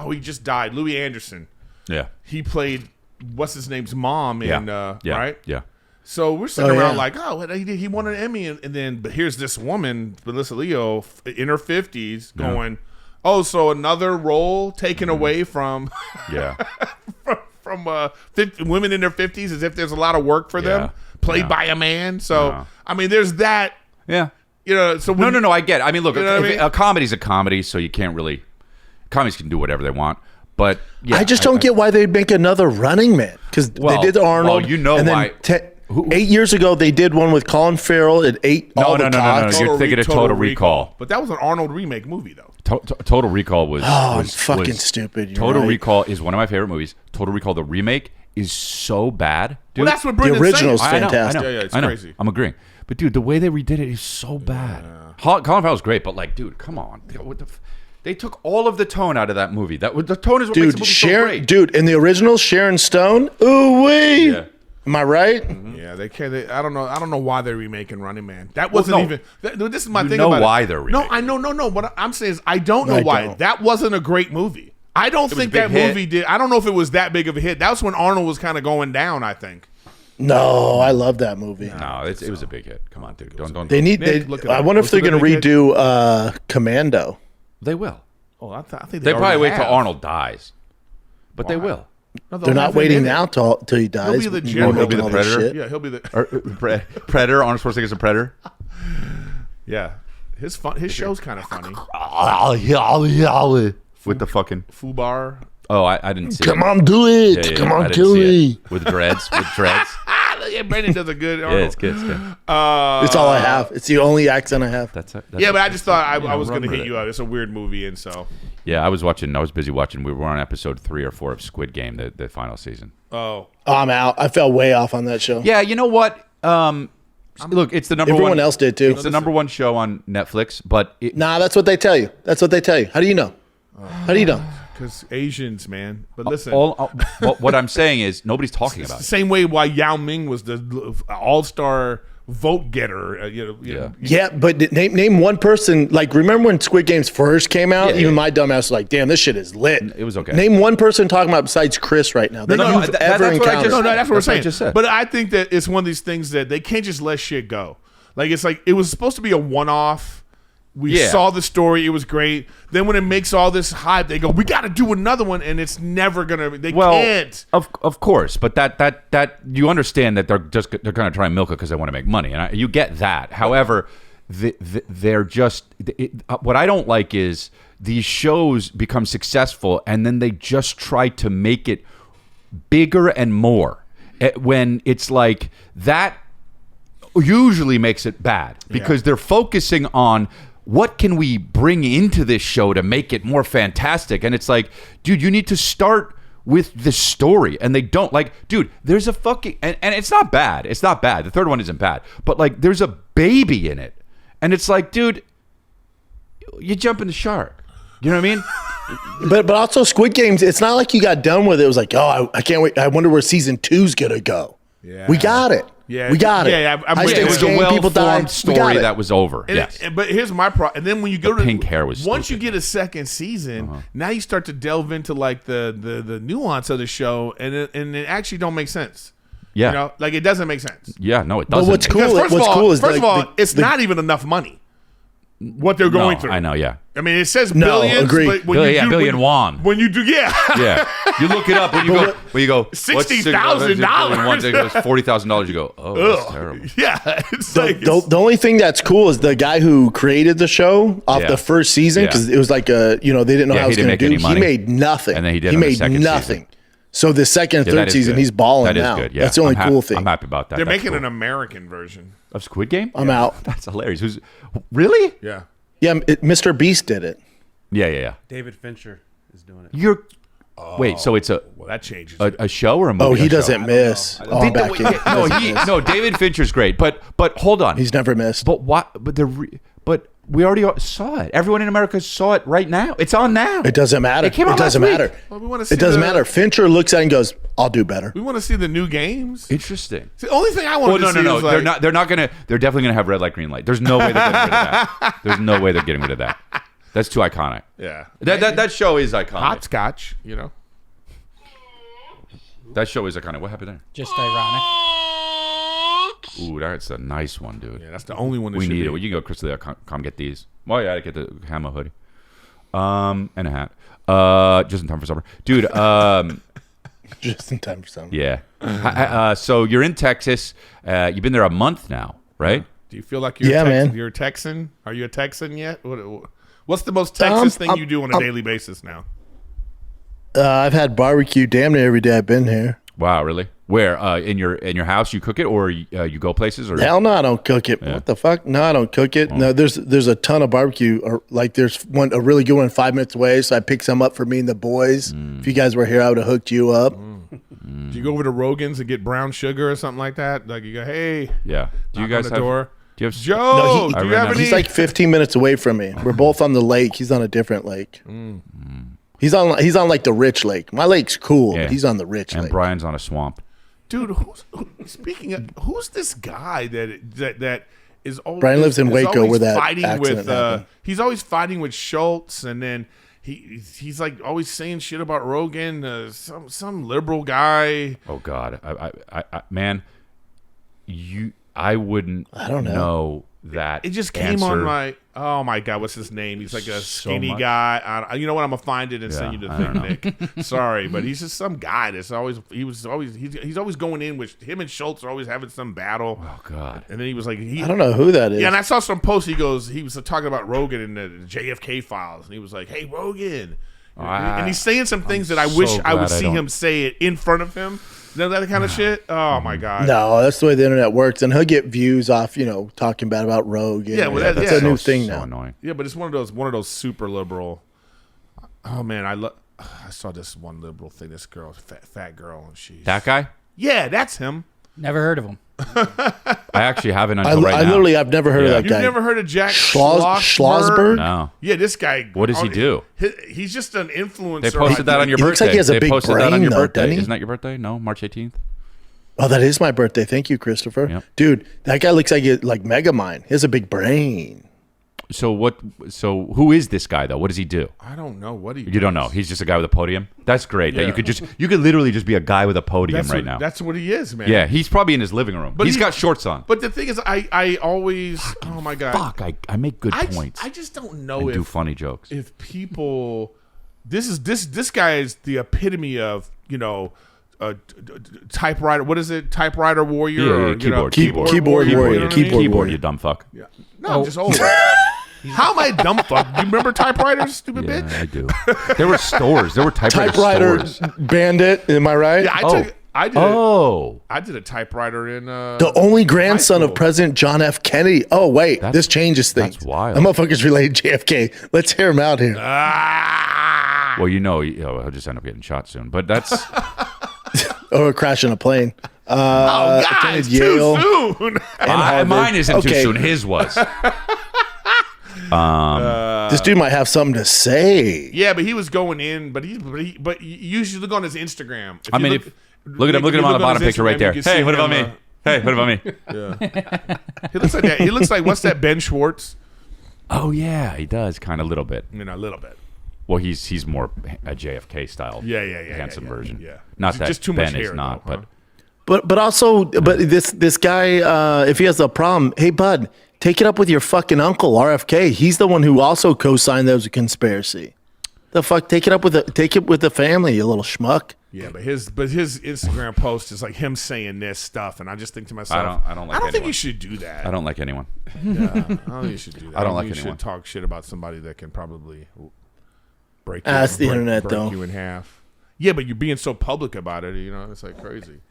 Speaker 2: he just died, Louis Anderson.
Speaker 1: Yeah.
Speaker 2: He played what's his name's mom in right?
Speaker 1: Yeah.
Speaker 2: So we're sitting around
Speaker 4: yeah.
Speaker 2: like, he won an Emmy, and then but here's this woman, Melissa Leo, in her 50s, going, so another role taken away from
Speaker 1: Yeah.
Speaker 2: from women in their 50s, as if there's a lot of work for them, played by a man. So
Speaker 1: Yeah.
Speaker 2: I mean, there's that.
Speaker 1: Yeah.
Speaker 2: So when,
Speaker 1: No, I get it. I mean, look,
Speaker 2: You know what I mean?
Speaker 1: a comedy's a comedy, so you can't really. Comedies can do whatever they want, but yeah,
Speaker 4: I just don't get why they'd make another Running Man, because
Speaker 1: Well,
Speaker 4: they did Arnold.
Speaker 1: well, you know
Speaker 4: and then
Speaker 1: why.
Speaker 4: 8 years ago, they did one with Colin Farrell. It ate all the
Speaker 1: No.
Speaker 4: cocks.
Speaker 1: You're thinking of Total Recall.
Speaker 2: But that was an Arnold remake movie, though.
Speaker 1: Total Recall was.
Speaker 4: Oh,
Speaker 1: was
Speaker 4: fucking
Speaker 1: was-
Speaker 4: stupid. You're
Speaker 1: Total
Speaker 4: right.
Speaker 1: Recall is one of my favorite movies. Total Recall, the remake, is so bad, dude.
Speaker 2: Well, that's what Brendan's
Speaker 4: original's
Speaker 2: saying.
Speaker 4: fantastic.
Speaker 2: Yeah, it's
Speaker 1: I know.
Speaker 2: crazy.
Speaker 1: I'm agreeing, but dude, the way they redid it is so bad. Colin Farrell's great, but like, dude, come on. They took all of the tone out of that movie. The tone is what makes the
Speaker 4: Dude,
Speaker 1: movie so great.
Speaker 4: dude, in the original, Sharon Stone. Ooh wee.
Speaker 1: Yeah.
Speaker 4: Am I right?
Speaker 2: Yeah, they can't. I don't know why they're remaking Running Man. That wasn't
Speaker 1: no.
Speaker 2: even. This is my
Speaker 1: You
Speaker 2: thing
Speaker 1: know
Speaker 2: about
Speaker 1: why
Speaker 2: it.
Speaker 1: they're
Speaker 2: No,
Speaker 1: remaking
Speaker 2: I know. No. What I'm saying is, I don't know
Speaker 4: I
Speaker 2: why.
Speaker 4: don't.
Speaker 2: That wasn't a great movie. I don't
Speaker 1: was a
Speaker 2: think
Speaker 1: big
Speaker 2: that
Speaker 1: hit.
Speaker 2: movie did. I don't know if it was that big of a hit. That was when Arnold was kind of going down, I think.
Speaker 4: No, I love that movie.
Speaker 1: No, it was a big hit. Come on, dude. Don't.
Speaker 4: They need.
Speaker 2: Nick, look it
Speaker 4: I
Speaker 2: up.
Speaker 4: wonder if
Speaker 2: Was
Speaker 4: they're
Speaker 2: it a
Speaker 4: going to
Speaker 2: big hit?
Speaker 4: redo Commando.
Speaker 1: They will.
Speaker 2: Oh, I think
Speaker 1: They probably
Speaker 2: already
Speaker 1: wait till
Speaker 2: have.
Speaker 1: Arnold dies, but they will.
Speaker 2: No, they'll
Speaker 4: They're not
Speaker 2: have him
Speaker 4: waiting
Speaker 2: in it.
Speaker 4: now till he dies.
Speaker 2: He'll be the
Speaker 4: We're
Speaker 2: general.
Speaker 1: He'll be
Speaker 4: making
Speaker 1: the
Speaker 4: all this
Speaker 1: Predator?
Speaker 4: shit.
Speaker 2: Yeah, he'll be the.
Speaker 1: Or, Predator. Arnold Schwarzenegger's a predator.
Speaker 2: Yeah, his show's kind of funny.
Speaker 1: With the fucking.
Speaker 2: Fubar.
Speaker 1: Oh, I didn't see
Speaker 4: Come
Speaker 1: it.
Speaker 4: on, do it.
Speaker 1: Yeah,
Speaker 4: Come
Speaker 1: I
Speaker 4: on,
Speaker 1: didn't
Speaker 4: kill
Speaker 1: see
Speaker 4: me.
Speaker 1: it. With dreads. With dreads.
Speaker 2: Yeah, Brandon does a good.
Speaker 1: Yeah, it's good. It's good.
Speaker 4: It's all I have. It's the only accent I have.
Speaker 1: That's
Speaker 2: Yeah, but I just thought I was
Speaker 1: run
Speaker 2: going to
Speaker 1: with
Speaker 2: hit
Speaker 1: it.
Speaker 2: you out. It's a weird movie, and so.
Speaker 1: Yeah, I was busy watching. We were on episode 3 or 4 of Squid Game, the final season.
Speaker 2: Oh.
Speaker 4: I'm out. I fell way off on that show.
Speaker 1: Yeah, you know what? Look, it's the number one.
Speaker 4: Everyone else did too.
Speaker 1: It's the number one show on Netflix, but
Speaker 4: Nah, that's what they tell you. That's what they tell you. How do you know? How do you know?
Speaker 2: Because Asians, man. But listen.
Speaker 1: what I'm saying is nobody's talking
Speaker 2: It's
Speaker 1: about
Speaker 2: the
Speaker 1: it.
Speaker 2: same way why Yao Ming was the all-star vote getter.
Speaker 4: Yeah, but name one person. Like, remember when Squid Games first came out?
Speaker 1: Yeah,
Speaker 4: Even
Speaker 1: yeah.
Speaker 4: my dumbass was like, "Damn, this shit is lit."
Speaker 1: It was okay.
Speaker 4: Name one person talking about besides Chris right now that
Speaker 2: No,
Speaker 4: you've
Speaker 1: that's
Speaker 4: ever
Speaker 1: what I
Speaker 4: encountered.
Speaker 1: just-
Speaker 2: No, that's what we're
Speaker 1: That's what I
Speaker 2: saying.
Speaker 1: just said.
Speaker 2: But I think that it's one of these things that they can't just let shit go. Like, it's like it was supposed to be a one-off. We
Speaker 1: Yeah.
Speaker 2: saw the story; it was great. Then when it makes all this hype, they go, "We got to do another one," and it's never gonna. They can't.
Speaker 1: Of course, but that you understand that they're going to try and milk it because they want to make money, and you get that. However, they're just what I don't like is these shows become successful and then they just try to make it bigger and more. When it's like that, usually makes it bad because they're focusing on. What can we bring into this show to make it more fantastic? And it's like, dude, you need to start with the story. And they don't. Like, dude, there's a fucking... And it's not bad. It's not bad. The third one isn't bad. But, like, there's a baby in it. And it's like, dude, you jump in the shark. You know what I mean?
Speaker 4: But also Squid Games, it's not like you got done with it. It was like, oh, I can't wait. I wonder where season 2's gonna go.
Speaker 2: Yeah.
Speaker 4: We got it.
Speaker 2: Yeah,
Speaker 4: we got it.
Speaker 2: yeah, I'm
Speaker 4: High
Speaker 2: with you.
Speaker 1: It
Speaker 4: stakes
Speaker 1: was a
Speaker 4: game, people died.
Speaker 1: well-formed
Speaker 4: We got
Speaker 1: story
Speaker 4: it.
Speaker 1: that was over.
Speaker 2: And
Speaker 1: Yes.
Speaker 2: but here's my problem. And then when you go to
Speaker 1: pink hair was
Speaker 2: once
Speaker 1: stupid.
Speaker 2: you get a second season, now you start to delve into like the nuance of the show, and it actually don't make sense.
Speaker 1: Yeah.
Speaker 2: You know, like it doesn't make sense.
Speaker 1: Yeah, no, it
Speaker 4: But
Speaker 1: doesn't.
Speaker 4: what's
Speaker 2: Because
Speaker 4: cool?
Speaker 2: first
Speaker 4: What's
Speaker 2: of all,
Speaker 4: cool is
Speaker 2: first of
Speaker 4: like
Speaker 2: all, it's not even enough money. What they're going through.
Speaker 1: I know, yeah.
Speaker 2: I mean, it says
Speaker 4: No,
Speaker 2: billions,
Speaker 4: agree.
Speaker 2: but when
Speaker 1: Billion-
Speaker 2: you do,
Speaker 1: billion won.
Speaker 2: When you do, yeah.
Speaker 1: You look it up when you go. When you go
Speaker 2: $60,000.
Speaker 1: It goes $40,000. You go, oh, that's terrible.
Speaker 2: Yeah, it's like
Speaker 4: The only thing that's cool is the guy who created the show off
Speaker 1: Yeah.
Speaker 4: the first season because it was like they didn't know
Speaker 1: Yeah,
Speaker 4: how
Speaker 1: he
Speaker 4: it was
Speaker 1: didn't
Speaker 4: going to
Speaker 1: make
Speaker 4: do.
Speaker 1: any
Speaker 4: He
Speaker 1: money.
Speaker 4: made nothing.
Speaker 1: And then he did
Speaker 4: He
Speaker 1: on the
Speaker 4: made
Speaker 1: second
Speaker 4: nothing.
Speaker 1: season.
Speaker 4: So the second and
Speaker 1: Yeah, that
Speaker 4: third
Speaker 1: is
Speaker 4: season,
Speaker 1: good.
Speaker 4: he's balling
Speaker 1: That is
Speaker 4: now.
Speaker 1: good. Yeah,
Speaker 4: That's the only cool thing.
Speaker 1: I'm happy about that.
Speaker 2: they're
Speaker 1: That's
Speaker 2: making
Speaker 1: cool.
Speaker 2: an American version.
Speaker 1: of Squid Game.
Speaker 4: I'm out.
Speaker 1: That's hilarious. Who's really?
Speaker 2: Yeah.
Speaker 4: Yeah, Mr. Beast did it.
Speaker 1: Yeah.
Speaker 7: David Fincher is doing it.
Speaker 1: You're. Wait, so it's
Speaker 2: Well, that changes.
Speaker 1: a show or a movie?
Speaker 4: Oh, he
Speaker 1: A show?
Speaker 4: doesn't miss. Oh, I'm back in.
Speaker 1: No, David Fincher's great, but hold on.
Speaker 4: He's never missed.
Speaker 1: But what? But we already saw it. Everyone in America saw it right now. It's on now.
Speaker 4: It doesn't matter.
Speaker 1: It came out
Speaker 4: doesn't
Speaker 1: last week.
Speaker 4: matter.
Speaker 2: Well, we wanna see
Speaker 4: It doesn't
Speaker 2: the-
Speaker 4: matter. Fincher looks at it and goes, "I'll do better."
Speaker 2: we want to see the new games.
Speaker 1: Interesting.
Speaker 2: The only thing I want
Speaker 1: Well,
Speaker 2: to see
Speaker 1: no.
Speaker 2: is
Speaker 1: They're
Speaker 2: like,
Speaker 1: not. They're not gonna. They're definitely gonna have red light, green light. There's no way they're getting rid of that. There's no way they're getting rid of that. That's too iconic.
Speaker 2: Yeah.
Speaker 1: That show is iconic.
Speaker 2: Hopscotch, you know.
Speaker 1: That show is iconic. What happened there?
Speaker 5: Just ironic.
Speaker 1: Ooh, that's a nice one, dude.
Speaker 2: Yeah, that's the only one that
Speaker 1: We
Speaker 2: should
Speaker 1: need
Speaker 2: be.
Speaker 1: it. Well, you can go, Crystal. Come get these. Well, yeah, I get the Camo hoodie, and a hat. Just in time for summer, dude.
Speaker 4: Just in time for something.
Speaker 1: Yeah. So you're in Texas. You've been there a month now, right?
Speaker 2: Do you feel like you're
Speaker 4: Yeah,
Speaker 2: a Texan?
Speaker 4: man.
Speaker 2: You're a Texan? Are you a Texan yet? What's the most Texas thing you do on a daily basis now?
Speaker 4: I've had barbecue damn near every day I've been here.
Speaker 1: Wow, really? Where in your house you cook it, or you go places, or
Speaker 4: Hell no, I don't cook it. What the fuck? No, I don't cook it. No, there's a ton of barbecue. Or like there's a really good one 5 minutes away. So I picked some up for me and the boys. If you guys were here, I would have hooked you up.
Speaker 2: Do you go over to Rogan's and get brown sugar or something like that? Like you go, hey,
Speaker 1: Yeah. Do you
Speaker 2: knock on
Speaker 1: guys
Speaker 2: the
Speaker 1: have?
Speaker 2: door.
Speaker 1: Do you have?
Speaker 2: Joe,
Speaker 4: No,
Speaker 2: do
Speaker 1: I
Speaker 2: you have
Speaker 1: remember.
Speaker 2: any?
Speaker 4: He's like 15 minutes away from me. We're both on the lake. He's on a different lake. He's on like the rich lake. My lake's cool,
Speaker 1: Yeah.
Speaker 4: but he's on the rich
Speaker 1: And
Speaker 4: lake.
Speaker 1: Brian's on a swamp.
Speaker 2: Dude, speaking of, who's this guy that is always
Speaker 4: Brian lives in
Speaker 2: is
Speaker 4: Waco
Speaker 2: always
Speaker 4: where that
Speaker 2: fighting
Speaker 4: accident
Speaker 2: with
Speaker 4: happened.
Speaker 2: he's always fighting with Schultz, and then he's like always saying shit about Rogan, some liberal guy.
Speaker 1: Oh God, I man, I wouldn't.
Speaker 4: I don't know.
Speaker 1: that.
Speaker 2: It just came
Speaker 1: answer.
Speaker 2: on my. Oh my God, what's his name? He's like a
Speaker 1: So
Speaker 2: skinny
Speaker 1: much.
Speaker 2: guy. You know what? I'm gonna find it and send you the
Speaker 1: I don't
Speaker 2: thing, Nick. Sorry, but he's just some guy that's always. He's always going in with him and Schultz are always having some battle.
Speaker 1: Oh God.
Speaker 2: And then he was like,
Speaker 4: I don't know who that is.
Speaker 2: Yeah, and I saw some post. He was talking about Rogan in the JFK files, and he was like, "Hey, Rogan," and he's saying some things that I wish
Speaker 1: so
Speaker 2: I would
Speaker 1: glad I
Speaker 2: see
Speaker 1: don't-
Speaker 2: him say it in front of him. None of that kind of shit. Oh my god.
Speaker 4: No, that's the way the internet works, and he'll get views off, talking bad about Rogue.
Speaker 2: Yeah, well,
Speaker 4: that's
Speaker 2: yeah.
Speaker 4: a new
Speaker 1: So
Speaker 4: thing now.
Speaker 1: annoying.
Speaker 2: Yeah, but it's one of those super liberal. Oh man, I saw this one liberal thing. This girl, fat girl, and she's
Speaker 1: That guy?
Speaker 2: Yeah, that's him.
Speaker 5: Never heard of him.
Speaker 1: I actually haven't until right now.
Speaker 4: I've never heard of that
Speaker 2: You've
Speaker 4: guy.
Speaker 2: never heard of Jack
Speaker 4: Schlossberg?
Speaker 1: No.
Speaker 2: Yeah, this guy.
Speaker 1: What does he do?
Speaker 2: He's just an influencer.
Speaker 1: They posted that on your
Speaker 4: He
Speaker 1: birthday.
Speaker 4: looks like he has a
Speaker 1: They
Speaker 4: big
Speaker 1: posted that on
Speaker 4: brain,
Speaker 1: your
Speaker 4: though,
Speaker 1: birthday.
Speaker 4: doesn't he?
Speaker 1: Isn't that your birthday? No, March 18th.
Speaker 4: Oh, that is my birthday. Thank you, Christopher.
Speaker 1: Yep.
Speaker 4: Dude, that guy looks like Megamind. He has a big brain.
Speaker 1: So who is this guy though? What does he do?
Speaker 2: I don't know what he.
Speaker 1: You don't know. He's just a guy with a podium. That's great. That
Speaker 2: Yeah.
Speaker 1: you could literally just be a guy with a podium
Speaker 2: That's
Speaker 1: right
Speaker 2: what,
Speaker 1: now.
Speaker 2: That's what he is, man.
Speaker 1: Yeah, he's probably in his living room. But he's got shorts on.
Speaker 2: But the thing is, I always. Oh my god.
Speaker 1: Fuck, I make good points.
Speaker 2: I just don't know
Speaker 1: and do
Speaker 2: if
Speaker 1: funny jokes.
Speaker 2: if people. This guy is the epitome of typewriter. What is it? Typewriter warrior.
Speaker 1: Yeah,
Speaker 2: or,
Speaker 1: keyboard.
Speaker 4: Keyboard
Speaker 2: warrior.
Speaker 4: warrior.
Speaker 2: You know what I mean?
Speaker 4: Keyboard
Speaker 1: Keyboard,
Speaker 4: warrior.
Speaker 1: you dumb fuck.
Speaker 2: Yeah. No, I'm just old. How am I dumb fuck? You remember typewriters, stupid
Speaker 1: Yeah,
Speaker 2: bitch?
Speaker 1: I do. There were stores. There were
Speaker 4: Typewriter
Speaker 1: stores.
Speaker 4: bandit. Am I right?
Speaker 2: Yeah,
Speaker 1: Oh.
Speaker 2: I did a typewriter in.
Speaker 4: The only grandson
Speaker 2: high
Speaker 4: of
Speaker 2: school.
Speaker 4: President John F. Kennedy. Oh, wait. This changes things.
Speaker 1: that's wild.
Speaker 4: That motherfucker's related to JFK. Let's hear him out here.
Speaker 2: Ah!
Speaker 1: Well, he'll just end up getting shot soon. But that's
Speaker 4: Or crashing a plane.
Speaker 2: Oh God,
Speaker 4: attended
Speaker 2: it's
Speaker 4: Yale.
Speaker 2: too soon.
Speaker 1: mine isn't
Speaker 4: Okay.
Speaker 1: too soon. His was.
Speaker 4: This dude might have something to say.
Speaker 2: Yeah, but he was going in. But you should look on his Instagram. If
Speaker 1: I
Speaker 2: you
Speaker 1: mean, look at him on the bottom picture right there. Hey, what about me? Hey, what about me?
Speaker 2: He looks like that. He looks like what's that? Ben Schwartz.
Speaker 1: Oh yeah, he does kind of a little bit.
Speaker 2: A little bit.
Speaker 1: Well, he's more a JFK style,
Speaker 2: Yeah,
Speaker 1: handsome version.
Speaker 2: Yeah,
Speaker 1: Not that
Speaker 2: just too much
Speaker 1: Ben is
Speaker 2: hair,
Speaker 1: not,
Speaker 2: though,
Speaker 1: but
Speaker 4: But this guy, if he has a problem, hey bud, take it up with your fucking uncle RFK. He's the one who also co-signed that was a conspiracy. The fuck, take it with the family, you little schmuck.
Speaker 2: Yeah, but his Instagram post is like him saying this stuff, and I just think to myself,
Speaker 1: I don't like
Speaker 2: I don't think
Speaker 1: anyone.
Speaker 2: you should do that.
Speaker 1: I don't like anyone.
Speaker 2: Yeah, I don't think you should do that.
Speaker 1: I don't like
Speaker 2: think you
Speaker 1: anyone.
Speaker 2: should talk shit about somebody that can probably break.
Speaker 4: That's the internet,
Speaker 2: break
Speaker 4: though.
Speaker 2: you in half. Yeah, but you're being so public about it. It's like crazy.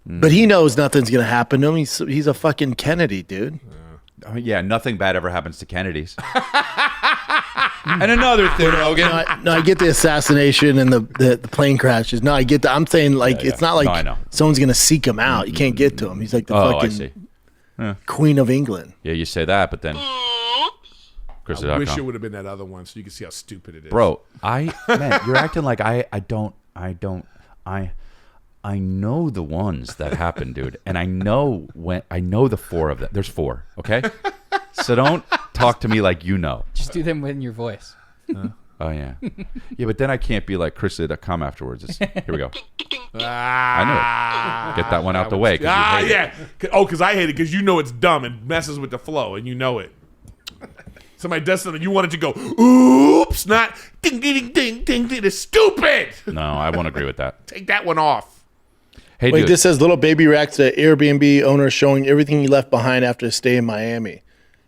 Speaker 4: But he knows nothing's gonna happen to him. He's a fucking Kennedy, dude.
Speaker 1: Yeah, nothing bad ever happens to Kennedys. And another thing, Logan.
Speaker 4: No, I get the assassination and the plane crashes. No, I get that. I'm saying it's not like
Speaker 1: No, I know.
Speaker 4: someone's gonna seek him out. You can't get to him. He's like the
Speaker 1: Oh, I
Speaker 4: fucking
Speaker 1: see.
Speaker 4: Queen of England.
Speaker 1: Yeah, you say that, but then
Speaker 2: I
Speaker 1: Chris.com.
Speaker 2: wish it would have been that other one, so you can see how stupid it is.
Speaker 1: Bro, man, you're acting like I know the ones that happen, dude, and I know the four of them. There's four, okay? So don't talk to me like you know.
Speaker 5: Just do them in your voice.
Speaker 1: Oh yeah, yeah, but then I can't be like Chris.com afterwards. Here we go.
Speaker 2: I
Speaker 1: knew it. Get that one out the way. 'Cause you hate it.
Speaker 2: yeah. Oh, because I hate it because you know it's dumb and messes with the flow, and you know it. Somebody does something, you want it to go, oops, not ding, ding, ding, ding, ding. It's stupid.
Speaker 1: No, I won't agree with that.
Speaker 2: Take that one off.
Speaker 1: Hey,
Speaker 4: Wait,
Speaker 1: dude.
Speaker 4: this says Lil Baby reacts to Airbnb owner showing everything he left behind after his stay in Miami.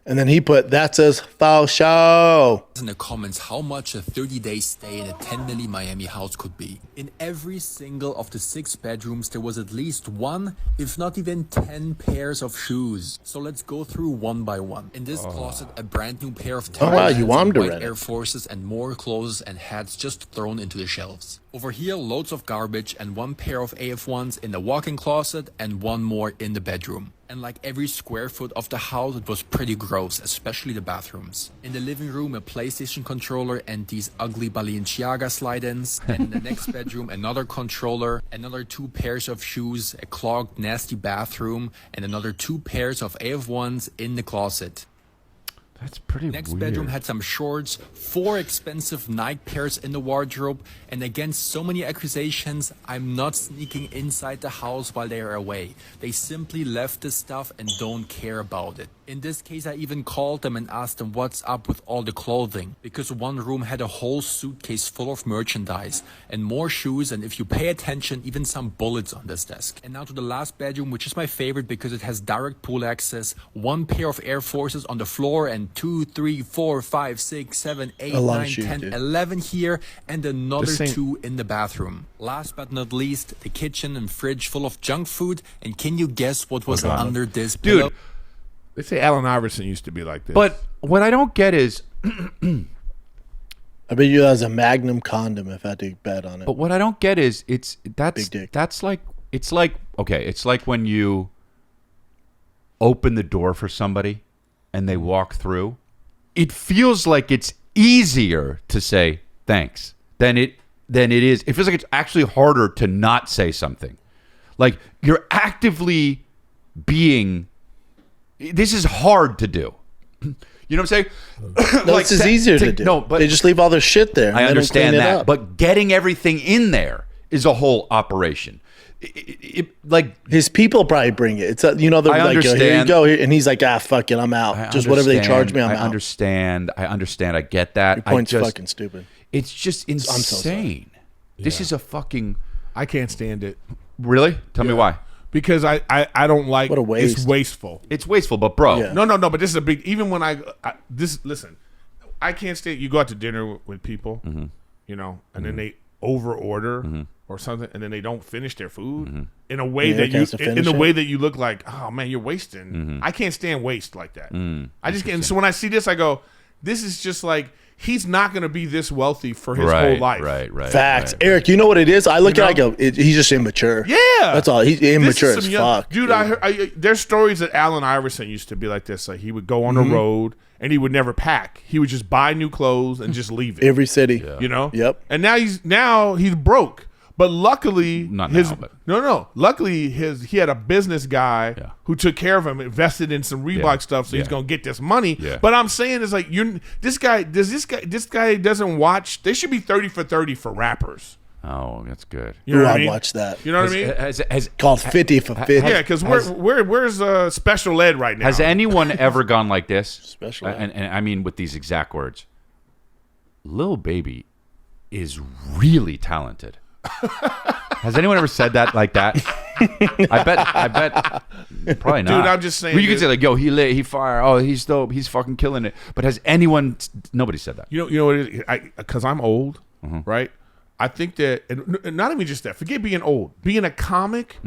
Speaker 4: And then he put, that says foul show.
Speaker 8: In the comments how much a 30-day stay in a 10 milli Miami house could be. In every single of the 6 bedrooms there was at least 1, if not even 10 pairs of shoes. So let's go through one by one. In this closet, a brand new pair of
Speaker 4: Oh, wow, you
Speaker 8: Timberlands,
Speaker 4: want him to
Speaker 8: white
Speaker 4: rent it.
Speaker 8: Air Forces and more clothes and hats just thrown into the shelves. Over here, loads of garbage and 1 pair of AF1s in the walk-in closet and 1 more in the bedroom. And like every square foot of the house, it was pretty gross, especially the bathrooms. In the living room, a PlayStation controller and these ugly Balenciaga slide-ins. And in the next bedroom, another controller, another 2 pairs of shoes, a clogged, nasty bathroom, and another 2 pairs of AF1s in the closet.
Speaker 1: That's pretty
Speaker 8: Next
Speaker 1: weird.
Speaker 8: bedroom had some shorts, 4 expensive Nike pairs in the wardrobe, and against so many accusations, I'm not sneaking inside the house while they are away. They simply left the stuff and don't care about it. In this case, I even called them and asked them what's up with all the clothing, because one room had a whole suitcase full of merchandise and more shoes, and if you pay attention, even some bullets on this desk. And now to the last bedroom, which is my favorite because it has direct pool access, 1 pair of Air Forces on the floor and 1, 2, 3, 4, 5, 6, 7, 8,
Speaker 4: A lot of
Speaker 8: 9,
Speaker 4: shoes,
Speaker 8: 10,
Speaker 4: dude.
Speaker 8: 11 here, and another
Speaker 2: This ain't-
Speaker 8: 2 in the bathroom. Last but not least, the kitchen and fridge full of junk food. And can you guess what was under this pillow?
Speaker 1: Dude,
Speaker 2: They say Allen Iverson used to be like this.
Speaker 1: but what I don't get is,
Speaker 4: I bet you that was a Magnum condom if I had to bet on it.
Speaker 1: but what I don't get is,
Speaker 4: Big dick.
Speaker 1: that's like, it's like, okay, it's like when you open the door for somebody and they walk through. It feels like it's easier to say thanks than it is. It feels like it's actually harder to not say something. Like you're actively being. This is hard to do. You know what I'm saying?
Speaker 4: No, this is easier to do.
Speaker 1: No, but
Speaker 4: they just leave all their shit there. And
Speaker 1: I
Speaker 4: they don't
Speaker 1: understand
Speaker 4: clean it
Speaker 1: that,
Speaker 4: up.
Speaker 1: but getting everything in there is a whole operation. Like
Speaker 4: his people probably bring it. It's they're
Speaker 1: I
Speaker 4: like, here you
Speaker 1: understand.
Speaker 4: go, and he's like, fuck it, I'm out.
Speaker 1: I
Speaker 4: Just whatever they charge me, I'm
Speaker 1: I
Speaker 4: out.
Speaker 1: understand. I understand. I get that.
Speaker 4: Your point's
Speaker 1: I just,
Speaker 4: fucking stupid.
Speaker 1: It's just insane.
Speaker 4: so sorry.
Speaker 1: This is a fucking.
Speaker 2: I can't stand it
Speaker 1: Really? Tell me why.
Speaker 2: because I don't like.
Speaker 4: What a waste.
Speaker 2: It's wasteful.
Speaker 1: It's wasteful, but bro.
Speaker 4: Yeah.
Speaker 2: No. But this is a big. Even when listen, I can't stand. You go out to dinner with people, you know, and then they over order or something, and then they don't finish their food in a way
Speaker 4: Yeah,
Speaker 2: that
Speaker 4: they
Speaker 2: you
Speaker 4: have to finish
Speaker 2: in a
Speaker 4: it.
Speaker 2: way that you look like, oh man, you're wasting. I can't stand waste like that. I just can't. So when I see this, I go, this is just like he's not going to be this wealthy for his whole life.
Speaker 1: Right.
Speaker 4: Facts.
Speaker 1: right.
Speaker 4: Eric, you know what it is? I look
Speaker 2: You
Speaker 4: at it, I
Speaker 2: know?
Speaker 4: go, he's just immature.
Speaker 2: Yeah,
Speaker 4: That's all. He's
Speaker 2: This
Speaker 4: immature
Speaker 2: is
Speaker 4: as
Speaker 2: some young-
Speaker 4: fuck.
Speaker 2: dude. I heard there's stories that Allen Iverson used to be like this. Like he would go on the road and he would never pack. He would just buy new clothes and just leave it.
Speaker 4: Every city.
Speaker 2: You know.
Speaker 4: Yep.
Speaker 2: And now he's broke. But luckily,
Speaker 1: Not
Speaker 2: his
Speaker 1: now, but-
Speaker 2: no. Luckily, he had a business guy
Speaker 1: Yeah.
Speaker 2: who took care of him, invested in some Reebok stuff, so he's
Speaker 1: Yeah.
Speaker 2: gonna get this money.
Speaker 1: Yeah.
Speaker 2: But I'm saying is like this guy doesn't watch. They should be 30 for 30 for rappers.
Speaker 1: Oh, that's good.
Speaker 2: You know
Speaker 4: Ooh,
Speaker 2: what I
Speaker 4: I'd
Speaker 2: mean?
Speaker 4: watch that.
Speaker 2: You know what I mean?
Speaker 1: Has
Speaker 4: Called 50 for 50.
Speaker 2: Yeah, because where's special ed right now?
Speaker 1: Has anyone ever gone like this?
Speaker 4: Special ed.
Speaker 1: And I mean with these exact words. Lil Baby is really talented. Has anyone ever said that like that? I bet probably not.
Speaker 2: I'm just saying
Speaker 1: Well, you could
Speaker 2: that-
Speaker 1: say like, yo, he lit, he fire. Oh, he's dope. He's fucking killing it. But has anyone? Nobody said that.
Speaker 2: You know what it is? Because I'm old,
Speaker 1: Mm-hmm.
Speaker 2: right? I think that, and not even just that. Forget being old. Being a comic.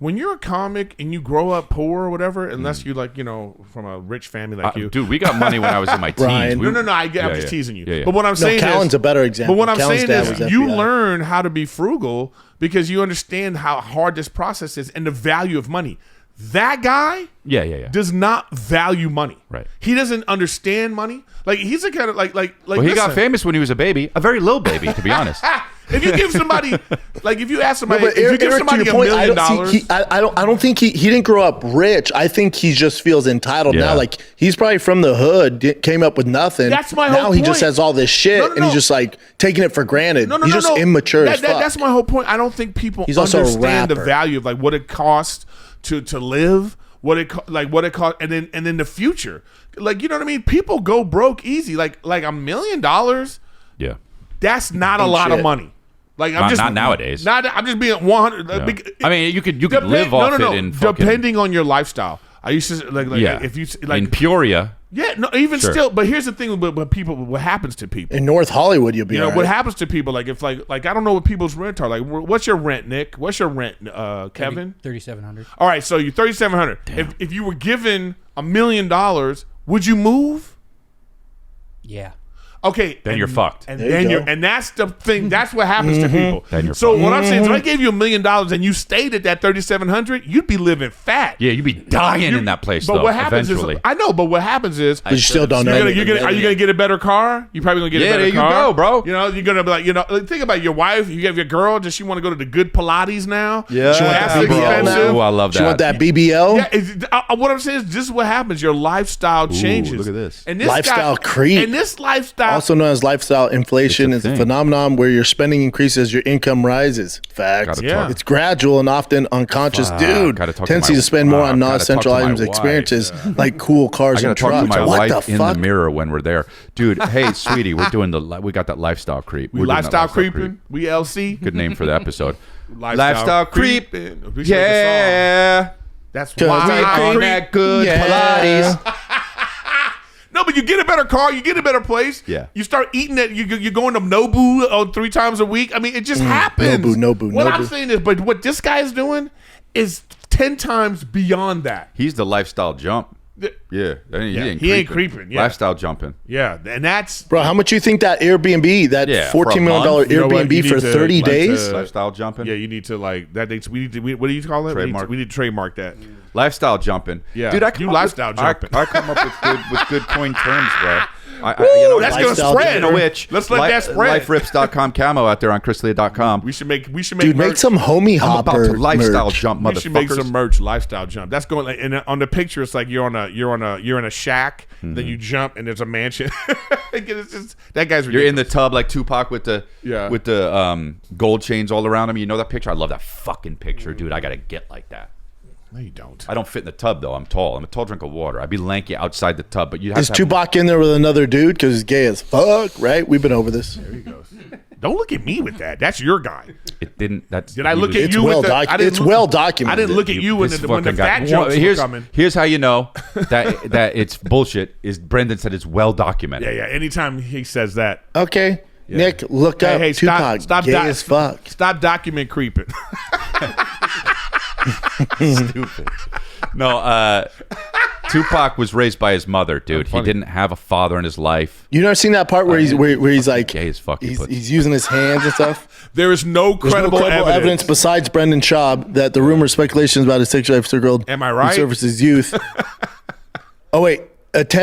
Speaker 2: When you're a comic and you grow up poor or whatever, unless you like, you know, from a rich family like you.
Speaker 1: Dude, we got money when I was in my teens.
Speaker 4: Brian.
Speaker 1: We-
Speaker 2: No. I'm
Speaker 1: Yeah,
Speaker 2: just
Speaker 1: yeah.
Speaker 2: teasing you.
Speaker 1: Yeah, yeah.
Speaker 2: But what I'm saying
Speaker 4: Callan's
Speaker 2: is,
Speaker 4: a better example.
Speaker 2: But what I'm
Speaker 4: Callan's
Speaker 2: saying
Speaker 4: dad
Speaker 2: is,
Speaker 4: was
Speaker 2: you
Speaker 4: FBI.
Speaker 2: learn how to be frugal because you understand how hard this process is and the value of money. That guy
Speaker 1: Yeah.
Speaker 2: does not value money.
Speaker 1: Right.
Speaker 2: He doesn't understand money. Like he's a kind of like.
Speaker 1: Well, he got
Speaker 2: listen.
Speaker 1: famous when he was a baby, a very little baby, to be honest.
Speaker 2: If you give somebody, like, if you ask somebody,
Speaker 4: But
Speaker 2: if you
Speaker 4: Eric,
Speaker 2: give
Speaker 4: to
Speaker 2: somebody
Speaker 4: your
Speaker 2: $1
Speaker 4: point,
Speaker 2: million,
Speaker 4: I don't think he didn't grow up rich. I think he just feels entitled
Speaker 1: Yeah.
Speaker 4: now. Like he's probably from the hood, came up with nothing.
Speaker 2: That's my
Speaker 4: now
Speaker 2: whole
Speaker 4: he just
Speaker 2: point.
Speaker 4: has all this shit,
Speaker 2: No,
Speaker 4: and he's just like taking it for granted.
Speaker 2: no,
Speaker 4: he's just immature as fuck.
Speaker 2: That's my whole point. I don't think people
Speaker 4: He's also a
Speaker 2: understand the
Speaker 4: rapper.
Speaker 2: value of like what it costs to live, what it costs, and then the future. Like, you know what I mean? People go broke easy. Like $1 million.
Speaker 1: Yeah.
Speaker 2: That's not a
Speaker 4: Ain't
Speaker 2: lot of
Speaker 4: shit.
Speaker 2: money. Like I'm
Speaker 1: Not nowadays.
Speaker 2: I'm just being 100.
Speaker 1: Yeah. I mean, you could live off it in fucking,
Speaker 2: depending on your lifestyle. I used to like
Speaker 1: yeah.
Speaker 2: if you like
Speaker 1: in Peoria.
Speaker 2: yeah, no, even
Speaker 1: Sure.
Speaker 2: still. But here's the thing with people. What happens to people?
Speaker 4: In North Hollywood, you'll be.
Speaker 2: You know
Speaker 4: all
Speaker 2: what
Speaker 4: right.
Speaker 2: happens to people? Like if like I don't know what people's rent are. Like what's your rent, Nick? What's your rent, Kevin?
Speaker 5: 3,700.
Speaker 2: All right, so you're 3,700. If you were given $1 million, would you move?
Speaker 5: Yeah.
Speaker 2: Okay,
Speaker 1: Then you're fucked.
Speaker 2: And
Speaker 4: There you
Speaker 2: then
Speaker 4: go.
Speaker 2: you're, and that's the thing. That's what happens to people.
Speaker 1: Then you're
Speaker 2: so
Speaker 1: fucked.
Speaker 2: what I'm saying is, if I gave you $1 million and you stayed at that 3,700, you'd be living fat.
Speaker 1: Yeah, you'd be dying in that place,
Speaker 2: But
Speaker 1: though,
Speaker 2: what happens
Speaker 1: eventually.
Speaker 2: is, I know, but what happens is,
Speaker 4: But you still don't know.
Speaker 2: are you
Speaker 4: anything.
Speaker 2: gonna get a better car? You probably gonna get
Speaker 1: Yeah,
Speaker 2: a better
Speaker 1: there you
Speaker 2: car.
Speaker 1: go, bro.
Speaker 2: You know, you're gonna be like, you know, think about your wife. You have your girl. Does she want to go to the good Pilates now?
Speaker 1: Yeah.
Speaker 4: She want
Speaker 2: That's
Speaker 4: that BBL
Speaker 2: expensive.
Speaker 4: now.
Speaker 1: Ooh, I love
Speaker 4: She want
Speaker 1: that.
Speaker 4: that BBL.
Speaker 2: Yeah, what I'm saying is, this is what happens. Your lifestyle changes.
Speaker 1: look at this.
Speaker 2: And this
Speaker 4: Lifestyle
Speaker 2: guy,
Speaker 4: creep.
Speaker 2: And this lifestyle.
Speaker 4: Also known as lifestyle inflation,
Speaker 1: It's a
Speaker 4: is a
Speaker 1: thing.
Speaker 4: phenomenon where your spending increases, your income rises. Facts.
Speaker 1: Gotta
Speaker 2: Yeah.
Speaker 1: talk.
Speaker 4: It's gradual and often unconscious. Dude,
Speaker 1: gotta talk to
Speaker 4: tendency
Speaker 1: my-
Speaker 4: to spend more on
Speaker 1: gotta
Speaker 4: non-essential
Speaker 1: talk to my
Speaker 4: items,
Speaker 1: wife.
Speaker 4: experiences like cool cars
Speaker 1: I
Speaker 4: and
Speaker 1: gotta talk
Speaker 4: trucks.
Speaker 1: to my
Speaker 4: What
Speaker 1: wife
Speaker 4: the
Speaker 1: in
Speaker 4: fuck?
Speaker 1: the mirror when we're there, dude. Hey, sweetie, we got that lifestyle creep.
Speaker 2: we
Speaker 1: We're doing that
Speaker 2: lifestyle creeping. We LC.
Speaker 1: Good name for the episode.
Speaker 2: Lifestyle
Speaker 1: creeping.
Speaker 2: We should make a song.
Speaker 1: Yeah,
Speaker 2: That's
Speaker 4: 'Cause
Speaker 2: why
Speaker 4: we
Speaker 2: I
Speaker 1: on
Speaker 2: creep.
Speaker 1: that good
Speaker 4: Yeah.
Speaker 1: Pilates.
Speaker 2: No, but you get a better car, you get a better place.
Speaker 1: Yeah.
Speaker 2: You start eating it. You're going to Nobu 3 times a week. I mean, it just happens.
Speaker 4: Nobu.
Speaker 2: What I'm saying is, but what this guy is doing is 10 times beyond that.
Speaker 1: He's the lifestyle jump. Yeah,
Speaker 2: He ain't creeping. Yeah.
Speaker 1: Lifestyle jumping.
Speaker 2: Yeah, and that's
Speaker 4: Bro, how much you think that Airbnb, that $14 million
Speaker 1: month?
Speaker 2: You know what? You
Speaker 4: Airbnb for
Speaker 2: need to,
Speaker 4: 30 days?
Speaker 1: Lifestyle jumping.
Speaker 2: Yeah, you need to like that. We need to. What do you call it?
Speaker 1: Trademark.
Speaker 2: We need to trademark that.
Speaker 1: Lifestyle jumping.
Speaker 2: Yeah.
Speaker 1: Dude, I come
Speaker 2: You
Speaker 1: up
Speaker 2: lifestyle
Speaker 1: with,
Speaker 2: jumping.
Speaker 1: I come up with good coin terms, bro.
Speaker 2: That's gonna
Speaker 4: lifestyle
Speaker 2: spread.
Speaker 1: Speaking of which,
Speaker 2: Let's let that spread.
Speaker 1: LifeRips.com camo out there on ChrisLea.com.
Speaker 2: We should make.
Speaker 4: Dude, make
Speaker 2: merch.
Speaker 4: some homie
Speaker 1: I'm about
Speaker 4: hopper
Speaker 1: to lifestyle
Speaker 4: merch.
Speaker 1: jump,
Speaker 2: We should make
Speaker 1: motherfuckers.
Speaker 2: some merch. Lifestyle jump. That's going. Like, and on the picture, it's like you're in a shack. Then you jump, and there's a mansion. It's just, that guy's. Ridiculous.
Speaker 1: You're in the tub like Tupac with the
Speaker 2: Yeah.
Speaker 1: gold chains all around him. You know that picture? I love that fucking picture, dude. I gotta get like that.
Speaker 2: No, you don't.
Speaker 1: I don't fit in the tub though. I'm tall. I'm a tall drink of water. I'd be lanky outside the tub, but you have
Speaker 4: Is
Speaker 1: to have
Speaker 4: Tupac in there with another dude? Because he's gay as fuck, right? We've been over this.
Speaker 2: There he goes. Don't look at me with that. That's your guy.
Speaker 1: It didn't. That's.
Speaker 2: Did I look at
Speaker 4: It's
Speaker 2: you?
Speaker 4: well
Speaker 2: with the,
Speaker 4: doc-
Speaker 2: I didn't
Speaker 4: it's
Speaker 2: look-
Speaker 4: well documented.
Speaker 2: I didn't look at you when
Speaker 1: This
Speaker 2: the
Speaker 1: fucking
Speaker 2: fat
Speaker 1: guy-
Speaker 2: jokes were
Speaker 1: here's,
Speaker 2: coming.
Speaker 1: Here's how you know that it's bullshit. Is Brendan said it's well documented.
Speaker 2: Yeah. Anytime he says that,
Speaker 4: Okay. Nick, look up
Speaker 2: hey,
Speaker 4: Tupac.
Speaker 2: stop,
Speaker 4: gay as fuck.
Speaker 2: Stop document creeping.
Speaker 1: Stupid. No, Tupac was raised by his mother, dude. He didn't have a father in his life.
Speaker 4: You never seen that part where he's like
Speaker 1: Gay as fuck.
Speaker 4: he's using his hands and stuff?
Speaker 2: There is no
Speaker 4: There's
Speaker 2: credible,
Speaker 4: no credible evidence besides Brendan Schaub that the rumors, speculations about his sexual life circled.
Speaker 2: Am I right?
Speaker 4: Who services youth. Oh wait,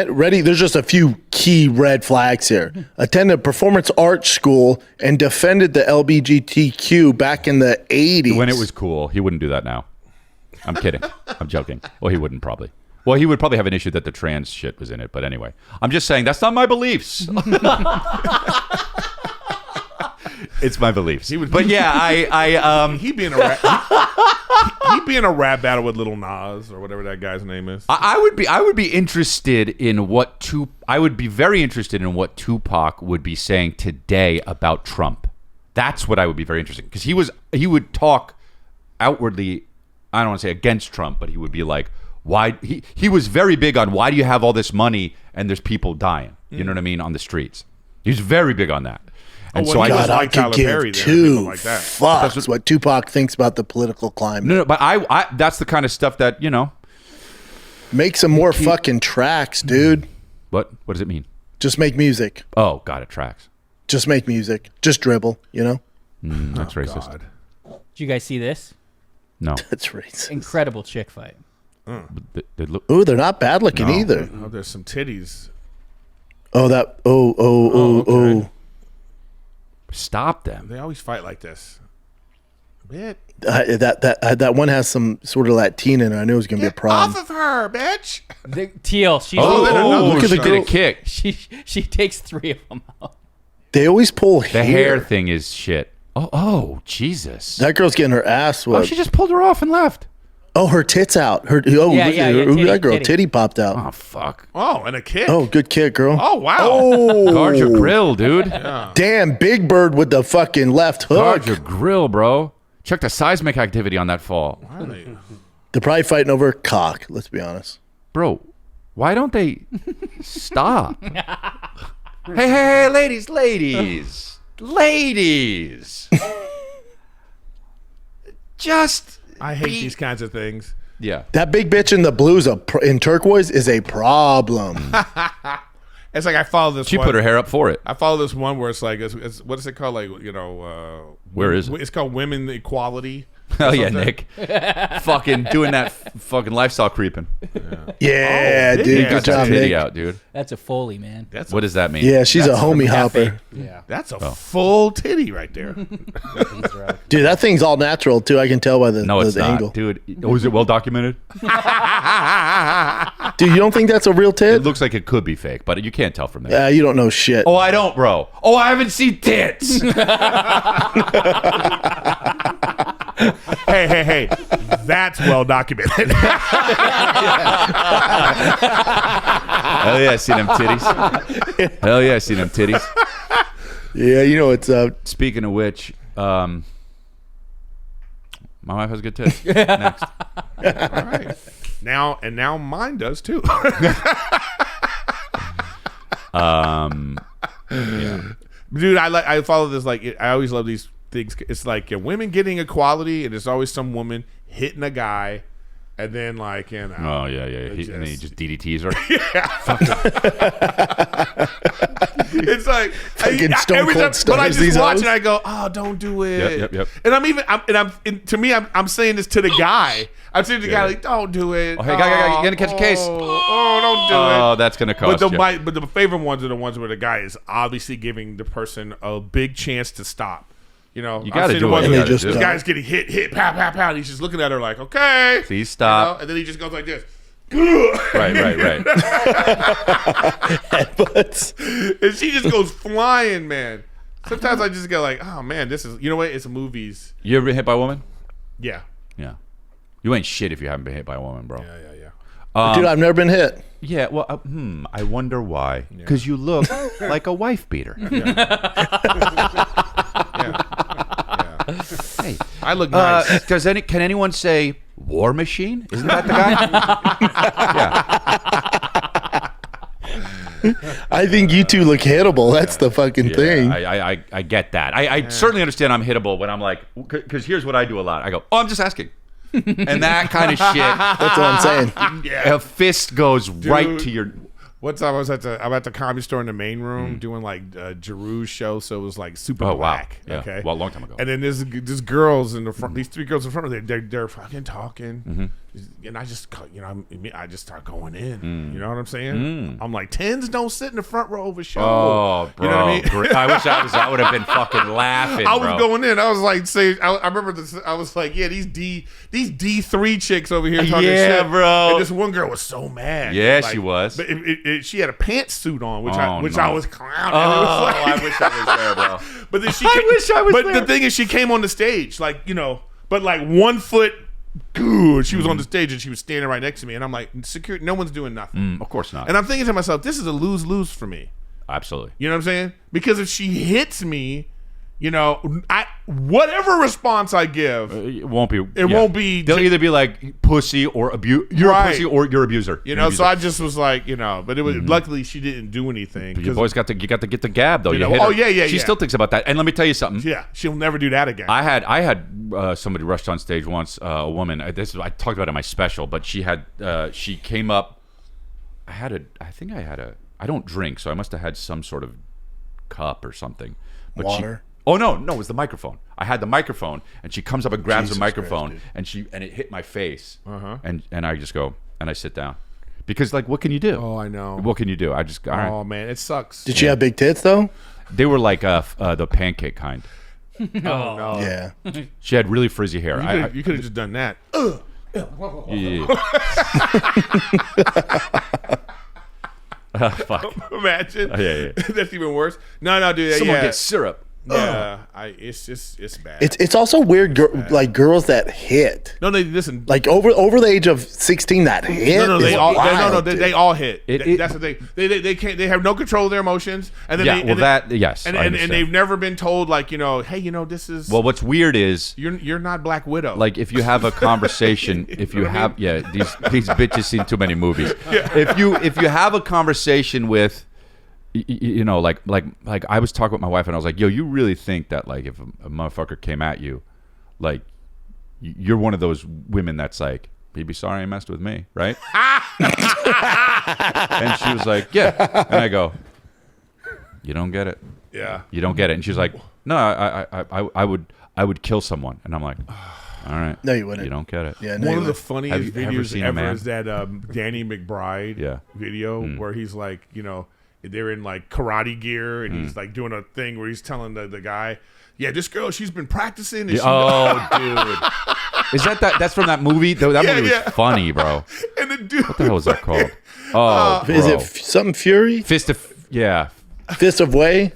Speaker 4: ready? There's just a few key red flags here. Attended performance arts school and defended the LGBTQ back in the 80s.
Speaker 1: When it was cool, he wouldn't do that now. I'm kidding. I'm joking. Well, he wouldn't probably. Well, he would probably have an issue that the trans shit was in it. But anyway, I'm just saying that's not my beliefs. It's my beliefs. But yeah,
Speaker 2: He be in a rap. He be in a rap battle with Lil Nas or whatever that guy's name is.
Speaker 1: I would be interested in I would be very interested in what Tupac would be saying today about Trump. That's what I would be very interested in, because he would talk outwardly, I don't want to say against Trump, but he would be like, why he was very big on why do you have all this money and there's people dying, you know what I mean, on the streets. He was very big on that. And so
Speaker 2: God,
Speaker 4: I
Speaker 2: like Tyler
Speaker 4: could
Speaker 2: Perry
Speaker 4: give
Speaker 2: there, people
Speaker 4: two
Speaker 2: like that.
Speaker 4: fucks what Tupac thinks about the political climate.
Speaker 1: No, but I that's the kind of stuff that, you know.
Speaker 4: Make some more fucking tracks, dude.
Speaker 1: What does it mean?
Speaker 4: Just make music.
Speaker 1: Oh, got it, tracks.
Speaker 4: Just make music. Just dribble, you know?
Speaker 1: That's racist.
Speaker 2: God.
Speaker 5: Did you guys see this?
Speaker 1: No.
Speaker 4: That's racist.
Speaker 5: Incredible chick fight.
Speaker 1: They look,
Speaker 4: Ooh, they're not bad looking
Speaker 1: No.
Speaker 4: either.
Speaker 2: Oh, there's some titties.
Speaker 4: Oh, that. Oh.
Speaker 1: stop them.
Speaker 2: They always fight like this. Bitch.
Speaker 4: That one has some sort of Latina in it. I knew it was going to be a problem.
Speaker 2: Off of her, bitch.
Speaker 5: Teal, she's
Speaker 4: look at the
Speaker 1: she did a
Speaker 4: girl.
Speaker 1: kick.
Speaker 5: she takes 3 of them out.
Speaker 4: They always pull
Speaker 1: The hair thing is shit. Oh, Jesus.
Speaker 4: That girl's getting her ass
Speaker 1: Oh,
Speaker 4: whooped.
Speaker 1: she just pulled her off and left.
Speaker 4: Oh, her tits out. Her
Speaker 5: Yeah,
Speaker 4: look
Speaker 5: yeah,
Speaker 4: at
Speaker 5: yeah,
Speaker 4: her. Ooh,
Speaker 5: titty,
Speaker 4: that girl
Speaker 5: titty.
Speaker 4: titty popped out.
Speaker 1: Oh, fuck.
Speaker 2: Oh, and a kick.
Speaker 4: Oh, good kick, girl.
Speaker 2: Oh, wow.
Speaker 4: Oh,
Speaker 1: Guard your grill, dude.
Speaker 4: damn, Big Bird with the fucking left hook.
Speaker 1: Guard your grill, bro. Check the seismic activity on that fall.
Speaker 4: They're probably fighting over cock. Let's be honest.
Speaker 1: Bro, why don't they stop? Hey, ladies. Just
Speaker 2: I hate these kinds of things.
Speaker 1: yeah.
Speaker 4: That big bitch in the blues in turquoise is a problem.
Speaker 2: It's like I follow this
Speaker 1: She
Speaker 2: one.
Speaker 1: put her hair up for it.
Speaker 2: I follow this one where it's like, it's what is it called? Like, you know,
Speaker 1: Where is it?
Speaker 2: It's called Women Equality.
Speaker 1: Hell yeah, Nick. Fucking doing that fucking lifestyle creeping.
Speaker 4: Yeah,
Speaker 2: Oh,
Speaker 4: dude.
Speaker 2: yeah,
Speaker 4: Good
Speaker 1: Got
Speaker 4: job,
Speaker 1: that titty
Speaker 4: Nick.
Speaker 1: out, dude.
Speaker 5: That's a Foley, man.
Speaker 2: That's
Speaker 1: What does that mean?
Speaker 4: Yeah, she's a homie hopper.
Speaker 5: Yeah.
Speaker 2: That's a full titty right there.
Speaker 4: Dude, that thing's all natural, too. I can tell by the,
Speaker 1: No, it's
Speaker 4: the
Speaker 1: not,
Speaker 4: angle.
Speaker 1: dude. Oh, is it well documented?
Speaker 4: Dude, you don't think that's a real
Speaker 1: It
Speaker 4: tit?
Speaker 1: looks like it could be fake, but you can't tell from there.
Speaker 4: You don't know shit.
Speaker 1: Oh, I don't, bro. Oh, I haven't seen tits.
Speaker 2: Hey. That's well documented.
Speaker 1: Hell yeah, I seen them titties. Hell yeah, I seen them titties.
Speaker 4: Yeah, you know it's
Speaker 1: Speaking of which, my wife has good tits. Next.
Speaker 2: All right. Now mine does too. dude, I follow this. Like, I always love these things. It's like women getting equality, and there's always some woman hitting a guy, and then like, you know.
Speaker 1: Oh yeah. And then he just DDTs her.
Speaker 2: It's like
Speaker 4: Fucking Stone
Speaker 2: every
Speaker 4: Cold
Speaker 2: time, but I
Speaker 4: Stunners,
Speaker 2: just
Speaker 4: these
Speaker 2: watch
Speaker 4: hoes.
Speaker 2: and I go, oh, don't do it.
Speaker 1: Yep.
Speaker 2: And to me, I'm saying this to the guy. I'm saying to the guy like, don't do it.
Speaker 1: Oh, hey, guy, you gonna catch a case?
Speaker 2: Oh, don't do it.
Speaker 1: Oh, that's gonna cost you.
Speaker 2: But the favorite ones are the ones where the guy is obviously giving the person a big chance to stop. You know,
Speaker 1: You gotta
Speaker 2: I've seen
Speaker 1: do
Speaker 2: the
Speaker 1: what
Speaker 2: ones
Speaker 1: you
Speaker 2: where
Speaker 1: gotta
Speaker 2: this
Speaker 1: do.
Speaker 2: guy's getting hit, pow, pow, pow. And he's just looking at her like, okay,
Speaker 1: Please stop.
Speaker 2: You know? And then he just goes like this.
Speaker 1: Right.
Speaker 4: Headbutts.
Speaker 2: And she just goes flying, man. Sometimes I just go like, oh man, this is, you know what? It's movies.
Speaker 1: You ever been hit by a woman?
Speaker 2: Yeah.
Speaker 1: Yeah. You ain't shit if you haven't been hit by a woman, bro.
Speaker 2: Yeah.
Speaker 4: Dude, I've never been hit.
Speaker 1: Yeah, well, I wonder why. Because you look like a wife beater. Hey,
Speaker 2: I look nice.
Speaker 1: can anyone say War Machine? Isn't that the guy?
Speaker 4: I think you two look hittable. That's the fucking thing.
Speaker 1: I get that. I certainly understand I'm hittable when I'm like, because here's what I do a lot. I go, oh, I'm just asking. And that kind of shit.
Speaker 4: That's what I'm saying.
Speaker 1: A fist goes right to your.
Speaker 2: One time I'm at the comedy store in the main room doing like Giroux's show, so it was like super black.
Speaker 1: Yeah.
Speaker 2: Okay,
Speaker 1: Well, a long time ago.
Speaker 2: And then there's girls in the front. These three girls in front of me. They're fucking talking, and I just I just start going in. You know what I'm saying? I'm like, tens don't sit in the front row of a show.
Speaker 1: Oh, bro.
Speaker 2: You know what I mean?
Speaker 1: Great. I wish I would have been fucking laughing.
Speaker 2: I was
Speaker 1: bro.
Speaker 2: going in. I was like, I remember this. I was like, yeah, these D3 chicks over here talking
Speaker 1: Yeah,
Speaker 2: shit,
Speaker 1: bro.
Speaker 2: And this one girl was so mad.
Speaker 1: Yeah,
Speaker 2: Like,
Speaker 1: she was.
Speaker 2: But she had a pantsuit on, which
Speaker 1: Oh,
Speaker 2: I
Speaker 1: no.
Speaker 2: was clowning.
Speaker 1: Oh,
Speaker 2: It was like-
Speaker 1: I wish I was there, bro.
Speaker 2: But then she.
Speaker 1: I wish I was
Speaker 2: But
Speaker 1: there.
Speaker 2: the thing is, she came on the stage, like but like 1 foot. Good. She was on the stage and she was standing right next to me, and I'm like, security. No one's doing nothing.
Speaker 1: Of course not.
Speaker 2: And I'm thinking to myself, this is a lose-lose for me.
Speaker 1: Absolutely.
Speaker 2: You know what I'm saying? Because if she hits me, whatever response I give,
Speaker 1: It won't be.
Speaker 2: It won't be-
Speaker 1: They'll either be like pussy or abuse. You're
Speaker 2: Right.
Speaker 1: a pussy or you're abuser.
Speaker 2: you
Speaker 1: You're
Speaker 2: know.
Speaker 1: an
Speaker 2: So
Speaker 1: abuser.
Speaker 2: I just was like, but it was luckily she didn't do anything.
Speaker 1: You boys got to get the gab though.
Speaker 2: You
Speaker 1: You
Speaker 2: know,
Speaker 1: hit
Speaker 2: oh,
Speaker 1: her.
Speaker 2: yeah.
Speaker 1: She still thinks about that. And let me tell you something.
Speaker 2: Yeah, she'll never do that again.
Speaker 1: I had somebody rushed on stage once. A woman. I talked about it in my special, but she came up. I don't drink, so I must have had some sort of cup or something. But
Speaker 4: Water?
Speaker 1: Oh no, it was the microphone. I had the microphone, and she comes up and grabs
Speaker 4: Jesus
Speaker 1: the microphone,
Speaker 4: Christ,
Speaker 1: and it hit my face, and I just go and I sit down, because like what can you do?
Speaker 2: oh, I know.
Speaker 1: What can you do? I just all right.
Speaker 2: Oh man, it sucks.
Speaker 4: Did she have big tits though?
Speaker 1: They were like the pancake kind.
Speaker 2: Oh no.
Speaker 4: Yeah.
Speaker 1: She had really frizzy hair.
Speaker 2: You could have just done that.
Speaker 1: Yeah. Fuck.
Speaker 2: Imagine.
Speaker 1: Yeah.
Speaker 2: That's even worse. No, dude.
Speaker 1: Someone
Speaker 2: yeah.
Speaker 1: gets syrup.
Speaker 2: Yeah. It's bad.
Speaker 4: It's also weird, like girls that hit,
Speaker 2: no, listen.
Speaker 4: like over the age of 16 that hit.
Speaker 2: No, they
Speaker 4: is
Speaker 2: all
Speaker 4: wild,
Speaker 2: they all hit.
Speaker 1: It-
Speaker 2: That's the thing. They can't. They have no control of their emotions. And then
Speaker 1: Yeah,
Speaker 2: they,
Speaker 1: well,
Speaker 2: and
Speaker 1: that yes,
Speaker 2: and,
Speaker 1: I
Speaker 2: and
Speaker 1: understand.
Speaker 2: they've never been told like hey this is
Speaker 1: Well, what's weird is
Speaker 2: you're not Black Widow.
Speaker 1: like if you have a conversation, if you have these bitches seen too many movies. If you have a conversation with, like I was talking with my wife and I was like, yo, you really think that like if a motherfucker came at you, like you're one of those women that's like, baby, sorry I messed with me, right? And she was like, yeah. And I go, you don't get it.
Speaker 2: yeah.
Speaker 1: You don't get it. And she's like, no, I would kill someone. And I'm like, all right.
Speaker 4: No, you wouldn't.
Speaker 1: You don't get it.
Speaker 4: Yeah, no,
Speaker 2: One
Speaker 4: you
Speaker 2: of the
Speaker 4: wouldn't.
Speaker 2: funniest
Speaker 1: Have you ever
Speaker 2: videos
Speaker 1: seen a
Speaker 2: ever
Speaker 1: man?
Speaker 2: is that Danny McBride video where he's like, they're in like karate gear and he's like doing a thing where he's telling the guy, yeah, this girl, she's been practicing. And she,
Speaker 1: Oh, dude. Is that's from that movie? That movie was funny, bro.
Speaker 2: and the dude,
Speaker 1: What the hell was that called? Oh,
Speaker 4: Is
Speaker 1: bro.
Speaker 4: it something Fury?
Speaker 1: Fist of, yeah.
Speaker 4: Fist of Way?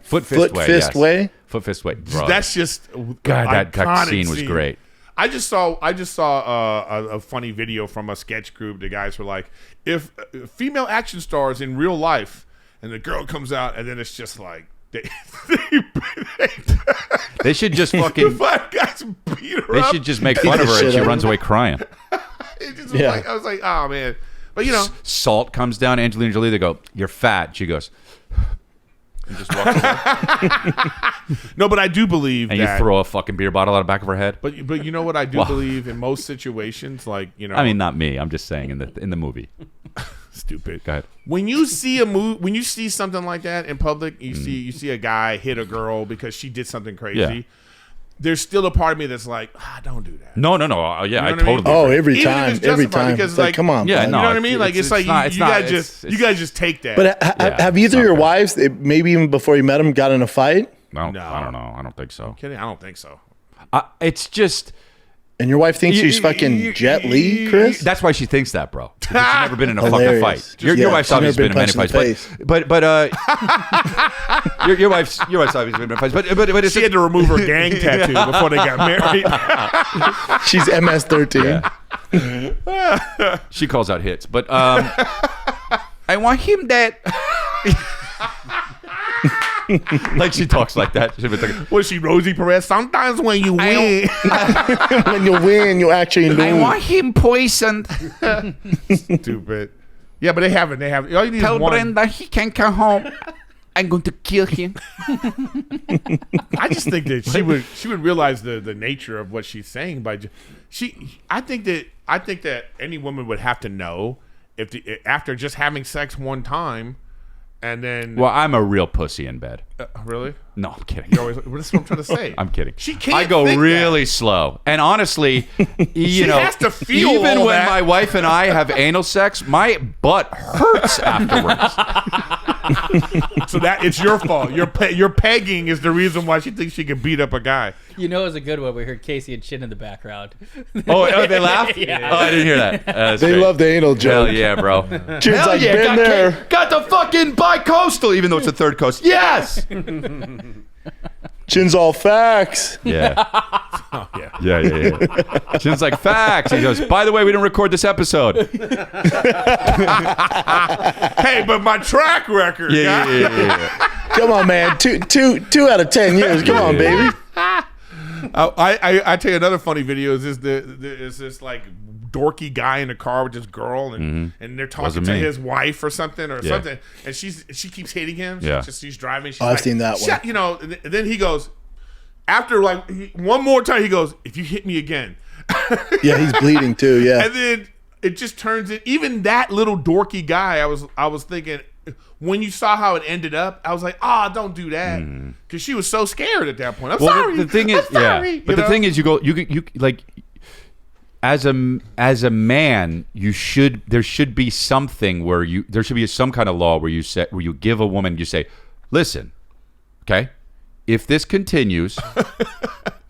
Speaker 1: Foot Fist
Speaker 4: Foot
Speaker 1: Way.
Speaker 4: Fist
Speaker 1: yes.
Speaker 4: Way?
Speaker 1: Foot Fist Way. Bro.
Speaker 2: That's just
Speaker 1: God, that
Speaker 2: iconic
Speaker 1: scene was great.
Speaker 2: I just saw a funny video from a sketch group. The guys were like, if female action stars in real life, and the girl comes out, and then it's just like
Speaker 1: They should just
Speaker 2: the
Speaker 1: fucking.
Speaker 2: five guys beat her
Speaker 1: They
Speaker 2: up.
Speaker 1: should just make fun of her and
Speaker 4: shit
Speaker 1: she
Speaker 4: out of
Speaker 1: runs away crying.
Speaker 2: It just was
Speaker 4: Yeah.
Speaker 2: like, I was like, oh man, but
Speaker 1: Salt comes down. Angelina Jolie. They go, "You're fat." She goes, and just walks away.
Speaker 2: No, but I do believe
Speaker 1: And
Speaker 2: that.
Speaker 1: you throw a fucking beer bottle out the back of her head.
Speaker 2: But you know what I do believe in most situations, like
Speaker 1: I mean, not me. I'm just saying in the movie.
Speaker 2: stupid.
Speaker 1: Go ahead.
Speaker 2: When you see when you see something like that in public, you see a guy hit a girl because she did something crazy.
Speaker 1: Yeah.
Speaker 2: There's still a part of me that's like, don't do that.
Speaker 1: No. Yeah,
Speaker 2: You know
Speaker 1: I
Speaker 2: what I mean?
Speaker 1: totally.
Speaker 4: Oh,
Speaker 1: agree.
Speaker 4: every
Speaker 2: Even if
Speaker 4: time,
Speaker 2: it's
Speaker 4: every
Speaker 2: justified,
Speaker 4: time.
Speaker 2: because,
Speaker 4: It's like,
Speaker 2: like,
Speaker 4: come on,
Speaker 1: Yeah,
Speaker 4: bud.
Speaker 1: no.
Speaker 2: You know what I mean? Like it's like
Speaker 1: not-
Speaker 2: you
Speaker 1: not-
Speaker 2: guys
Speaker 1: it's-
Speaker 2: you guys just take that.
Speaker 4: But have either
Speaker 1: not
Speaker 4: your
Speaker 1: fair.
Speaker 4: wives, maybe even before you met them, got in a fight?
Speaker 1: I
Speaker 2: No.
Speaker 1: don't know. I don't think so.
Speaker 2: Kidding? I don't think so.
Speaker 1: It's just.
Speaker 4: And your wife thinks she's fucking Jet Li, Chris?
Speaker 1: That's why she thinks that, bro. Because she's never been in a
Speaker 4: Hilarious.
Speaker 1: fucking fight.
Speaker 4: Yeah,
Speaker 1: Your wife's
Speaker 4: she's never
Speaker 1: obviously
Speaker 4: been
Speaker 1: been in many
Speaker 4: punched in
Speaker 1: fights,
Speaker 4: the
Speaker 1: but your wife's obviously been in many fights. But it's
Speaker 2: She had to remove her gang tattoo before they got married.
Speaker 4: She's MS-13.
Speaker 1: Yeah. She calls out hits, but I want him dead. Like she talks like that. She'd be like,
Speaker 2: Was she Rosie Perez? Sometimes when you win,
Speaker 4: When you win, you actually lose.
Speaker 1: him poisoned.
Speaker 2: stupid. Yeah, but they haven't. They haven't. All you need is one.
Speaker 1: he can come home. I'm going to kill him.
Speaker 2: I just think that she would realize the nature of what she's saying by I think that any woman would have to know if after just having sex one time and then
Speaker 1: Well, I'm a real pussy in bed.
Speaker 2: really.
Speaker 1: No, I'm kidding.
Speaker 2: You're always, that's what I'm trying to say.
Speaker 1: I'm kidding.
Speaker 2: She can't.
Speaker 1: I go
Speaker 2: think
Speaker 1: really slow, and honestly, you know,
Speaker 2: has to feel
Speaker 1: even
Speaker 2: all
Speaker 1: when
Speaker 2: that.
Speaker 1: my wife and I have anal sex, my butt hurts afterwards.
Speaker 2: So that it's your fault. Your pegging is the reason why she thinks she can beat up a guy.
Speaker 5: You know, it was a good one. We heard Casey and Chin in the background.
Speaker 1: Oh, they laughed?
Speaker 5: Yeah.
Speaker 1: Oh, I didn't hear that. That's
Speaker 4: They
Speaker 1: great.
Speaker 4: love the anal joke.
Speaker 1: Hell yeah, bro.
Speaker 4: Chin's
Speaker 1: Hell
Speaker 4: like,
Speaker 1: yeah,
Speaker 4: been there.
Speaker 1: got the fucking bi-coastal, even though it's the third coast. Yes.
Speaker 4: Chin's all facts.
Speaker 1: Yeah.
Speaker 2: Oh, yeah.
Speaker 1: Yeah. Chin's like, facts. He goes, by the way, we didn't record this episode.
Speaker 2: Hey, but my track record. guy.
Speaker 1: Yeah.
Speaker 4: Come on, man. Two out of 10 years. Come on, baby.
Speaker 2: I tell you another funny video is this like dorky guy in a car with this girl and they're talking
Speaker 1: Wasn't
Speaker 2: to
Speaker 1: me.
Speaker 2: his wife or something
Speaker 1: Yeah.
Speaker 2: and she keeps hitting him.
Speaker 1: Yeah.
Speaker 2: She's driving. She's
Speaker 4: I've
Speaker 2: like,
Speaker 4: seen that one.
Speaker 2: "Shut," you know, and then he goes after like one more time. He goes, "If you hit me again,"
Speaker 4: Yeah, he's bleeding too. Yeah.
Speaker 2: and then it just turns in. Even that little dorky guy, I was thinking. When you saw how it ended up, I was like, don't do that. Because she was so scared at that point. I'm sorry.
Speaker 1: The thing is,
Speaker 2: I'm sorry.
Speaker 1: yeah. But the thing is, you like, as a man, there should be something where there should be some kind of law where you give a woman, you say, listen, okay, if this continues,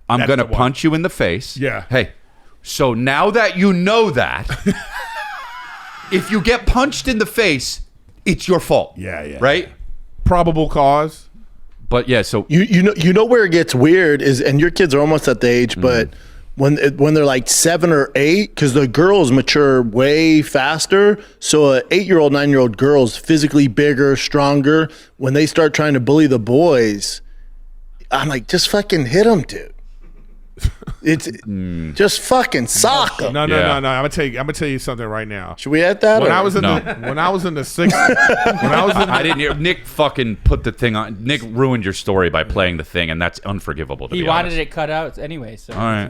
Speaker 1: I'm going to
Speaker 2: the one.
Speaker 1: punch you in the face.
Speaker 2: Yeah.
Speaker 1: Hey, so now that you know that, if you get punched in the face, it's your fault.
Speaker 2: Yeah.
Speaker 1: Right?
Speaker 2: Probable cause.
Speaker 1: But yeah, so
Speaker 4: You know where it gets weird is, and your kids are almost at the age, but when they're like 7 or 8, because the girls mature way faster. So a 8-year-old, 9-year-old girl's physically bigger, stronger. When they start trying to bully the boys, I'm like, just fucking hit them, dude. It's just fucking sock 'em.
Speaker 2: No.
Speaker 1: Yeah.
Speaker 2: I'm gonna tell you something right now.
Speaker 4: Should we add that?
Speaker 2: When
Speaker 4: or-
Speaker 2: I was in
Speaker 1: No.
Speaker 2: when I was in the sixth, when I was in
Speaker 1: I didn't hear. Nick fucking put the thing on. Nick ruined your story by playing the thing, and that's unforgivable. To
Speaker 5: He
Speaker 1: be
Speaker 5: wanted
Speaker 1: honest.
Speaker 5: it cut out anyway. So
Speaker 1: All right.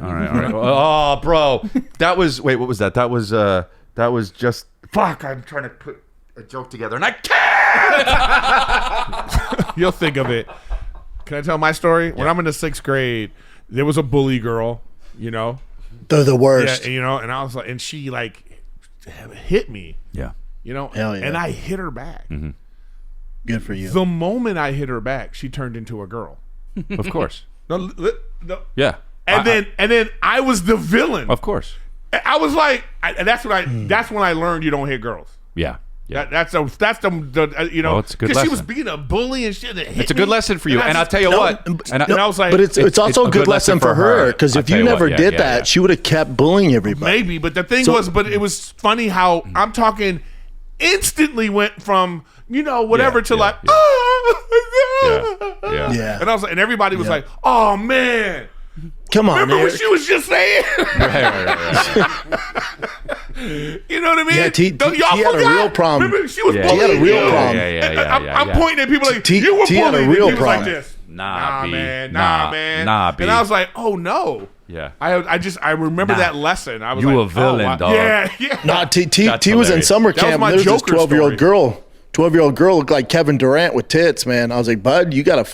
Speaker 1: Oh, bro, that was. Wait, what was that? That was just. Fuck! I'm trying to put a joke together, and I can't.
Speaker 2: you'll think of it. Can I tell my story? When I'm in the 6th grade, there was a bully girl, you know.
Speaker 4: They're the worst.
Speaker 2: Yeah, you know, and I was like, and she like hit me,
Speaker 1: Yeah.
Speaker 2: you know,
Speaker 4: Hell yeah.
Speaker 2: and I hit her back.
Speaker 4: Good for you.
Speaker 2: The moment I hit her back, she turned into a girl.
Speaker 1: Of course.
Speaker 2: No,
Speaker 1: Yeah.
Speaker 2: and then I was the villain.
Speaker 1: Of course.
Speaker 2: I was like, and that's when I learned you don't hit girls.
Speaker 1: Yeah. Yeah.
Speaker 2: That's the you know,
Speaker 1: Well, it's a good
Speaker 2: because she was
Speaker 1: lesson.
Speaker 2: being a bully and shit. That hit
Speaker 1: It's a good
Speaker 2: me.
Speaker 1: lesson for you, and
Speaker 2: I
Speaker 1: I'll
Speaker 2: just-
Speaker 1: tell you
Speaker 2: no,
Speaker 1: what. And
Speaker 2: and I was like,
Speaker 4: But it's also a good lesson for her, because
Speaker 1: I'll
Speaker 4: if
Speaker 1: tell
Speaker 4: you
Speaker 1: you
Speaker 4: never
Speaker 1: what, yeah,
Speaker 4: did
Speaker 1: yeah,
Speaker 4: that,
Speaker 1: yeah.
Speaker 4: she would have kept bullying everybody.
Speaker 2: maybe, but the thing
Speaker 4: So-
Speaker 2: was, but it was funny how I'm talking instantly went from, you know, whatever
Speaker 1: Yeah,
Speaker 2: to
Speaker 1: yeah,
Speaker 2: like,
Speaker 1: yeah.
Speaker 2: oh,
Speaker 1: Yeah.
Speaker 4: Yeah.
Speaker 2: and I was like, and everybody was like, oh man,
Speaker 4: Come on,
Speaker 2: Remember what
Speaker 4: Eric.
Speaker 2: she was just saying?
Speaker 1: Right.
Speaker 2: You know what I mean?
Speaker 4: Yeah,
Speaker 2: Don't y'all
Speaker 4: T had a
Speaker 2: forgot?
Speaker 4: real problem.
Speaker 2: Remember, she was
Speaker 1: Yeah.
Speaker 2: bullying
Speaker 4: He had a real
Speaker 2: you.
Speaker 4: problem.
Speaker 2: I'm pointing at people like,
Speaker 4: T-
Speaker 2: you were
Speaker 4: T had a
Speaker 2: bullied.
Speaker 4: real
Speaker 2: And he was like
Speaker 4: problem.
Speaker 2: this.
Speaker 1: Nah, B.
Speaker 2: man.
Speaker 1: Nah,
Speaker 2: Nah, man.
Speaker 1: nah, B.
Speaker 2: And I was like, oh, no.
Speaker 1: Yeah.
Speaker 2: I remember
Speaker 1: Nah.
Speaker 2: that lesson. I was
Speaker 1: You
Speaker 2: like,
Speaker 1: a villain,
Speaker 2: oh, wow.
Speaker 1: dog.
Speaker 2: Yeah.
Speaker 4: Nah, T
Speaker 1: That's
Speaker 4: was in
Speaker 1: hilarious.
Speaker 4: summer
Speaker 2: That was
Speaker 4: camp.
Speaker 2: my
Speaker 4: There was this
Speaker 2: Joker
Speaker 4: 12-year-old
Speaker 2: story.
Speaker 4: girl. 12-year-old girl looked like Kevin Durant with tits, man. I was like, bud, you gotta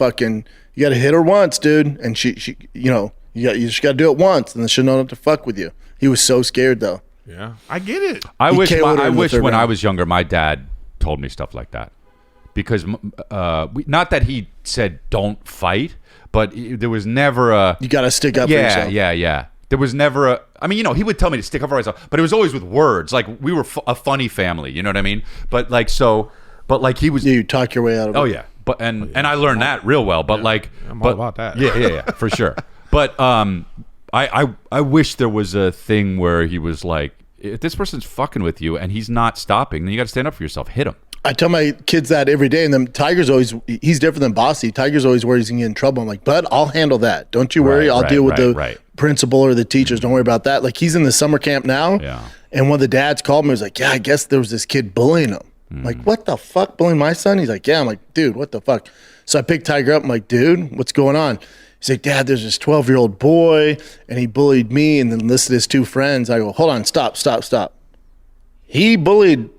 Speaker 4: hit her once, dude. And she you just gotta do it once, and then she'll know not to fuck with you. He was so scared though.
Speaker 2: Yeah. I get it.
Speaker 1: I
Speaker 4: He
Speaker 1: wish
Speaker 4: KO'd her
Speaker 1: I
Speaker 4: with
Speaker 1: wish
Speaker 4: her
Speaker 1: when
Speaker 4: gun.
Speaker 1: I was younger, my dad told me stuff like that. Because not that he said don't fight, but there was never a
Speaker 4: You gotta stick up for yourself.
Speaker 1: yeah. There was never a. I mean, he would tell me to stick up for myself, but it was always with words. Like we were a funny family, you know what I mean? But like he was.
Speaker 4: You talk your way out of it.
Speaker 1: Oh yeah, but and I learned that real well. But
Speaker 2: I'm all about that.
Speaker 1: Yeah, for sure. But I wish there was a thing where he was like, if this person's fucking with you and he's not stopping, then you got to stand up for yourself. Hit him.
Speaker 4: I tell my kids that every day, and then Tiger's he's different than Bossy. Tiger's always worried he's gonna get in trouble. I'm like, bud, I'll handle that. Don't you worry. I'll deal with the principal or the teachers. Don't worry about that. Like, he's in the summer camp now.
Speaker 1: Yeah.
Speaker 4: And one of the dads called me, was like, yeah, I guess there was this kid bullying him. I'm like, what the fuck, bullying my son? He's like, yeah. I'm like, dude, what the fuck? So I picked Tiger up. I'm like, dude, what's going on? He's like, Dad, there's this 12-year-old boy, and he bullied me and then listed his two friends. I go, hold on, stop. He bullied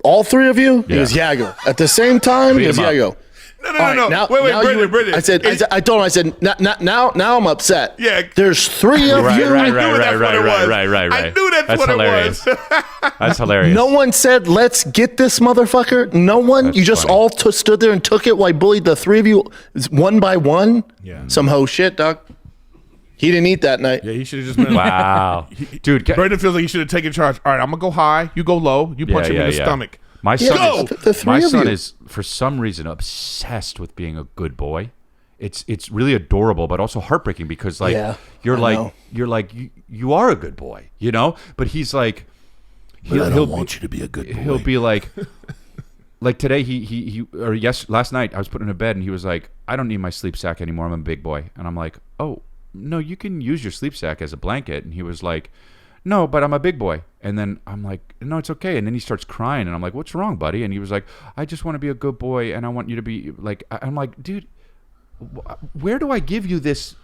Speaker 4: all three of you? He goes, yeah. I go, at the same time? He goes, yeah. I go,
Speaker 2: No.
Speaker 4: all right,
Speaker 2: Wait, Brendan.
Speaker 4: I told him, I said, now I'm upset.
Speaker 2: Yeah.
Speaker 4: There's three of you.
Speaker 2: I knew that's what
Speaker 1: hilarious.
Speaker 2: it was.
Speaker 1: That's hilarious.
Speaker 4: No one said, let's get this motherfucker. No one.
Speaker 1: That's
Speaker 4: you just
Speaker 1: funny.
Speaker 4: all stood there and took it while I bullied the three of you one by one?
Speaker 2: Yeah.
Speaker 4: Some hoe shit, dog. He didn't eat that night.
Speaker 2: Yeah, he should have just been.
Speaker 1: Wow, dude.
Speaker 2: Brendan feels like he should have taken charge. All right, I'm gonna go high. You go low. You punch him in the stomach.
Speaker 1: My son,
Speaker 4: Go! The three
Speaker 1: my
Speaker 4: of
Speaker 1: son
Speaker 4: you.
Speaker 1: is for some reason obsessed with being a good boy. It's really adorable, but also heartbreaking because like
Speaker 4: Yeah,
Speaker 1: you're
Speaker 4: I
Speaker 1: like
Speaker 4: know.
Speaker 1: you're like you are a good boy, you know. But he's like he'll want you to be a good boy. He'll be like today last night I was put in a bed and he was like, I don't need my sleep sack anymore. I'm a big boy, and I'm like, oh no, you can use your sleep sack as a blanket. And he was like, no, but I'm a big boy. And then I'm like, no, it's okay. And then he starts crying, and I'm like, what's wrong, buddy? And he was like, I just want to be a good boy, and I want you to be like. I'm like, dude, where do I give you this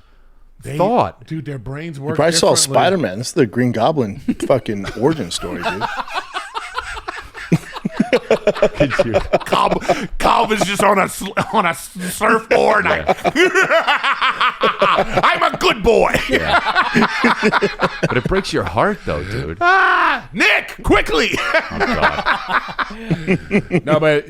Speaker 1: thought?
Speaker 2: Dude, their brains work.
Speaker 4: You probably saw
Speaker 2: differently.
Speaker 4: Spider-Man. This is the Green Goblin fucking origin story, dude.
Speaker 2: Calvin's just on a surfboard. I'm a good boy.
Speaker 1: But it breaks your heart, though, dude.
Speaker 2: Nick, quickly.
Speaker 1: Oh, God.
Speaker 2: No, but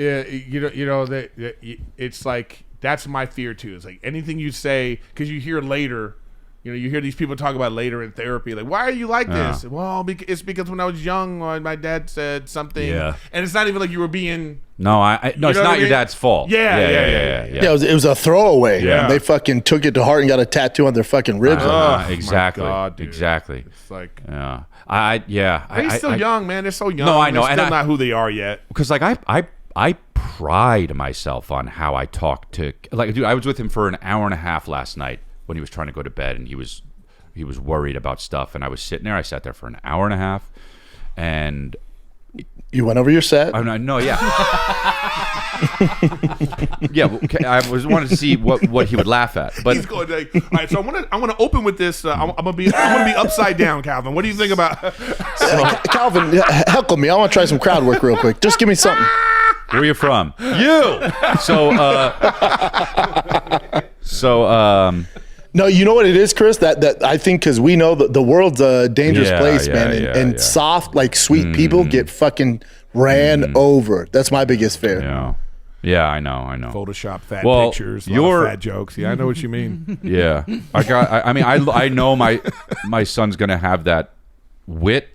Speaker 2: it's like that's my fear too. It's like anything you say, because you hear later. You hear these people talk about later in therapy, like, why are you like this? Well, it's because when I was young, my dad said something.
Speaker 1: Yeah.
Speaker 2: And it's not even like you were being.
Speaker 1: No, it's
Speaker 2: know what
Speaker 1: not
Speaker 2: I
Speaker 1: your
Speaker 2: mean?
Speaker 1: dad's fault.
Speaker 2: Yeah.
Speaker 4: Yeah, it was a throwaway.
Speaker 1: Yeah.
Speaker 4: They fucking took it to heart and got a tattoo on their fucking ribs.
Speaker 1: Exactly.
Speaker 2: My God, dude.
Speaker 1: Exactly.
Speaker 2: It's like.
Speaker 1: Yeah.
Speaker 2: They're still young, man. They're so young.
Speaker 1: No, I know,
Speaker 2: They're
Speaker 1: and
Speaker 2: still not who they are yet.
Speaker 1: Because like I pride myself on how I talk to, like, dude, I was with him for an hour and a half last night when he was trying to go to bed, and he was worried about stuff, and I was sitting there. I sat there for an hour and a half, and
Speaker 4: You went over your set.
Speaker 1: no, yeah, yeah. Okay, I wanted to see what he would laugh at, but
Speaker 2: He's going like, all right. So I'm gonna open with this. I'm gonna be upside down, Calvin. What do you think about?
Speaker 4: Calvin, heckle me. I want to try some crowd work real quick. Just give me something.
Speaker 1: where are you from? You.
Speaker 4: No, you know what it is, Chris? That I think because we know that the world's a dangerous place, man, and soft, like sweet people get fucking ran over. That's my biggest fear.
Speaker 1: Yeah, I know.
Speaker 2: Photoshop fat
Speaker 1: Well,
Speaker 2: pictures,
Speaker 1: you're-
Speaker 2: fat jokes. Yeah, I know what you mean.
Speaker 1: Yeah, I know my son's gonna have that wit.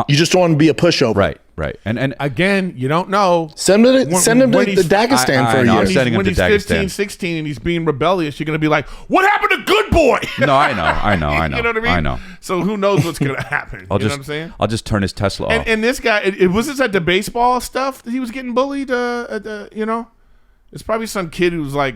Speaker 4: You just don't want to be a pushover.
Speaker 1: Right. And
Speaker 2: Again, you don't know.
Speaker 4: Send him to
Speaker 2: When
Speaker 4: the
Speaker 2: he's-
Speaker 4: Dagestan
Speaker 1: I
Speaker 4: for a
Speaker 1: know.
Speaker 4: year.
Speaker 1: I'm sending him
Speaker 2: when
Speaker 1: to
Speaker 2: he's
Speaker 1: Dagestan.
Speaker 2: 15, 16, and he's being rebellious, you're going to be like, what happened to good boy?
Speaker 1: no, I know.
Speaker 2: You know what I mean?
Speaker 1: I know.
Speaker 2: So who knows what's going to happen? You know what I'm saying?
Speaker 1: I'll just turn his Tesla off.
Speaker 2: And this guy, it was this at the baseball stuff that he was getting bullied? It's probably some kid who's like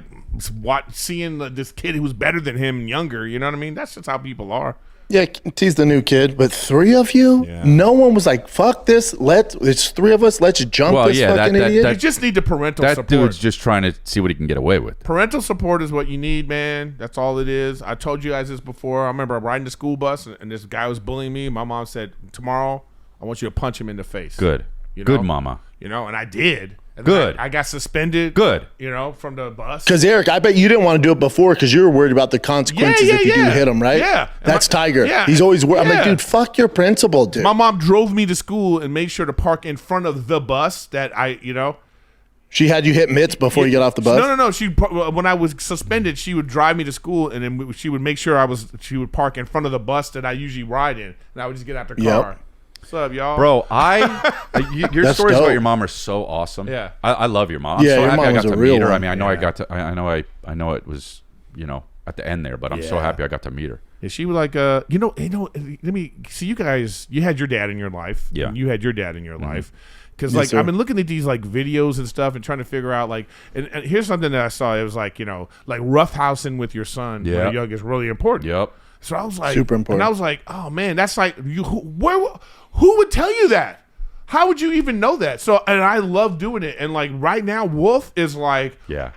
Speaker 2: seeing this kid who's better than him and younger. You know what I mean? That's just how people are.
Speaker 4: Yeah, T's the new kid, but 3 of you?
Speaker 2: Yeah.
Speaker 4: No one was like, fuck this. It's 3 of us. Let's jump this fucking idiot.
Speaker 2: You just need the parental
Speaker 1: That
Speaker 2: support.
Speaker 1: dude's just trying to see what he can get away with.
Speaker 2: Parental support is what you need, man. That's all it is. I told you guys this before. I remember riding the school bus and this guy was bullying me. My mom said, tomorrow, I want you to punch him in the face.
Speaker 1: Good.
Speaker 2: You know?
Speaker 1: Good mama.
Speaker 2: You know, and I did. And
Speaker 1: Good.
Speaker 2: I got suspended.
Speaker 1: Good.
Speaker 2: You know, from the bus.
Speaker 4: Because, Eric, I bet you didn't want to do it before because you were worried about the consequences if you do hit him, right?
Speaker 2: Yeah.
Speaker 4: That's Tiger.
Speaker 2: Yeah.
Speaker 4: He's always worried. I'm like,
Speaker 2: Yeah.
Speaker 4: dude, fuck your principal, dude.
Speaker 2: My mom drove me to school and made sure to park in front of the bus that
Speaker 4: She had you hit mitts before you get off the bus?
Speaker 2: No. When I was suspended, she would drive me to school, and then she would make sure she would park in front of the bus that I usually ride in, and I would just get out the car.
Speaker 4: Yep.
Speaker 2: What's up, y'all?
Speaker 1: Bro, your
Speaker 4: That's
Speaker 1: stories
Speaker 4: dope.
Speaker 1: about your mom are so awesome.
Speaker 2: Yeah.
Speaker 1: I love your mom. I'm
Speaker 4: Yeah,
Speaker 1: so
Speaker 4: your
Speaker 1: happy
Speaker 4: mom
Speaker 1: I
Speaker 4: was
Speaker 1: got
Speaker 4: a
Speaker 1: to
Speaker 4: real
Speaker 1: meet her. I
Speaker 4: one.
Speaker 1: mean, I know it was, at the end there, but I'm so
Speaker 2: Yeah.
Speaker 1: happy I got to meet her.
Speaker 2: And she was like, let me see, you guys, you had your dad in your life.
Speaker 1: Yeah.
Speaker 2: And you had your dad in your life. Because,
Speaker 4: Yes, sir.
Speaker 2: I've been looking at these, videos and stuff and trying to figure out, and here's something that I saw. It was roughhousing with your son when
Speaker 1: Yeah.
Speaker 2: you're young is really important.
Speaker 1: Yep.
Speaker 2: So I was like,
Speaker 4: Super important.
Speaker 2: And I was like, oh, man, that's who would tell you that? How would you even know that? So, and I love doing it. And right now, Wolf is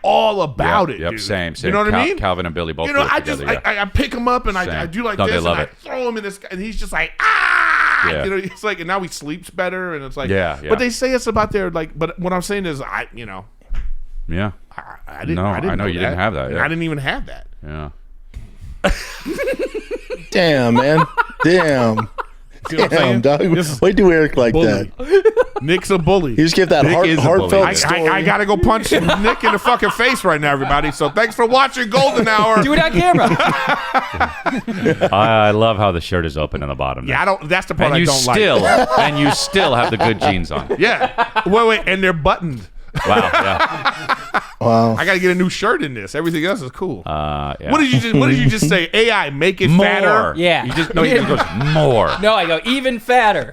Speaker 2: all about it.
Speaker 1: Yep.
Speaker 2: Dude.
Speaker 1: Same.
Speaker 2: You know what I mean?
Speaker 1: Calvin and Billy both.
Speaker 2: You know,
Speaker 1: do it
Speaker 2: I
Speaker 1: together,
Speaker 2: just I pick him up and I
Speaker 1: Same.
Speaker 2: do like
Speaker 1: No, they
Speaker 2: this
Speaker 1: love
Speaker 2: and
Speaker 1: it.
Speaker 2: I throw him in this, and he's just like ah.
Speaker 1: Yeah.
Speaker 2: You know, it's and now he sleeps better, and it's like
Speaker 1: Yeah.
Speaker 2: But they say it's about their but what I'm saying is
Speaker 1: Yeah.
Speaker 2: I didn't.
Speaker 1: No,
Speaker 2: I
Speaker 1: I know you didn't have that,
Speaker 2: And
Speaker 1: yeah.
Speaker 2: I didn't even have that.
Speaker 1: Yeah.
Speaker 4: Damn, man. Damn.
Speaker 2: You know what I'm
Speaker 4: Damn,
Speaker 2: saying?
Speaker 4: dog. Why do Eric like
Speaker 2: Bully.
Speaker 4: that?
Speaker 2: Nick's a bully.
Speaker 4: You just give that
Speaker 1: Nick is a bully.
Speaker 4: heartfelt story.
Speaker 2: I gotta go punch Nick in the fucking face right now, everybody. So thanks for watching Golden Hour.
Speaker 5: Do it on camera.
Speaker 1: I love how the shirt is open in the bottom.
Speaker 2: Yeah, I don't. That's the part I don't like.
Speaker 1: And you still have the good jeans on.
Speaker 2: Yeah. Wait, and they're buttoned.
Speaker 1: Wow. Yeah.
Speaker 4: Wow.
Speaker 2: I got to get a new shirt in this. Everything else is cool.
Speaker 1: Yeah.
Speaker 2: What did you just say? AI, make it
Speaker 1: More.
Speaker 2: fatter.
Speaker 5: Yeah.
Speaker 1: You just he goes more.
Speaker 5: No, I go even fatter.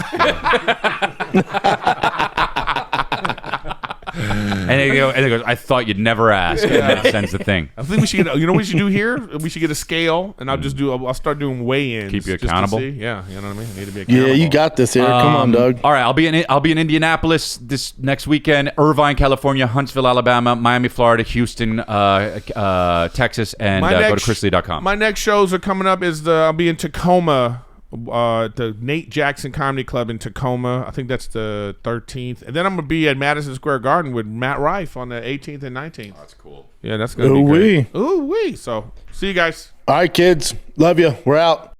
Speaker 1: And he goes, I thought you'd never ask. And then sends the thing.
Speaker 2: I think we should get. You know what we should do here? We should get a scale, and I'll start doing weigh-ins.
Speaker 1: Keep you
Speaker 2: just to
Speaker 1: accountable?
Speaker 2: see. Yeah, you know what I mean. I need to be accountable.
Speaker 4: Yeah, you got this, Eric. Come on, dog.
Speaker 1: All right, I'll be in Indianapolis this next weekend, Irvine, California, Huntsville, Alabama, Miami, Florida, Houston, Texas, and go to chrisley.com.
Speaker 2: My next shows are coming up. I'll be in Tacoma. The Nate Jackson Comedy Club in Tacoma. I think that's the 13th. And then I'm going to be at Madison Square Garden with Matt Rife on the 18th and 19th.
Speaker 1: That's cool.
Speaker 2: Yeah, that's going to be great.
Speaker 4: Ooh-wee.
Speaker 2: Ooh-wee. So, see you guys.
Speaker 4: All right, kids. Love you. We're out.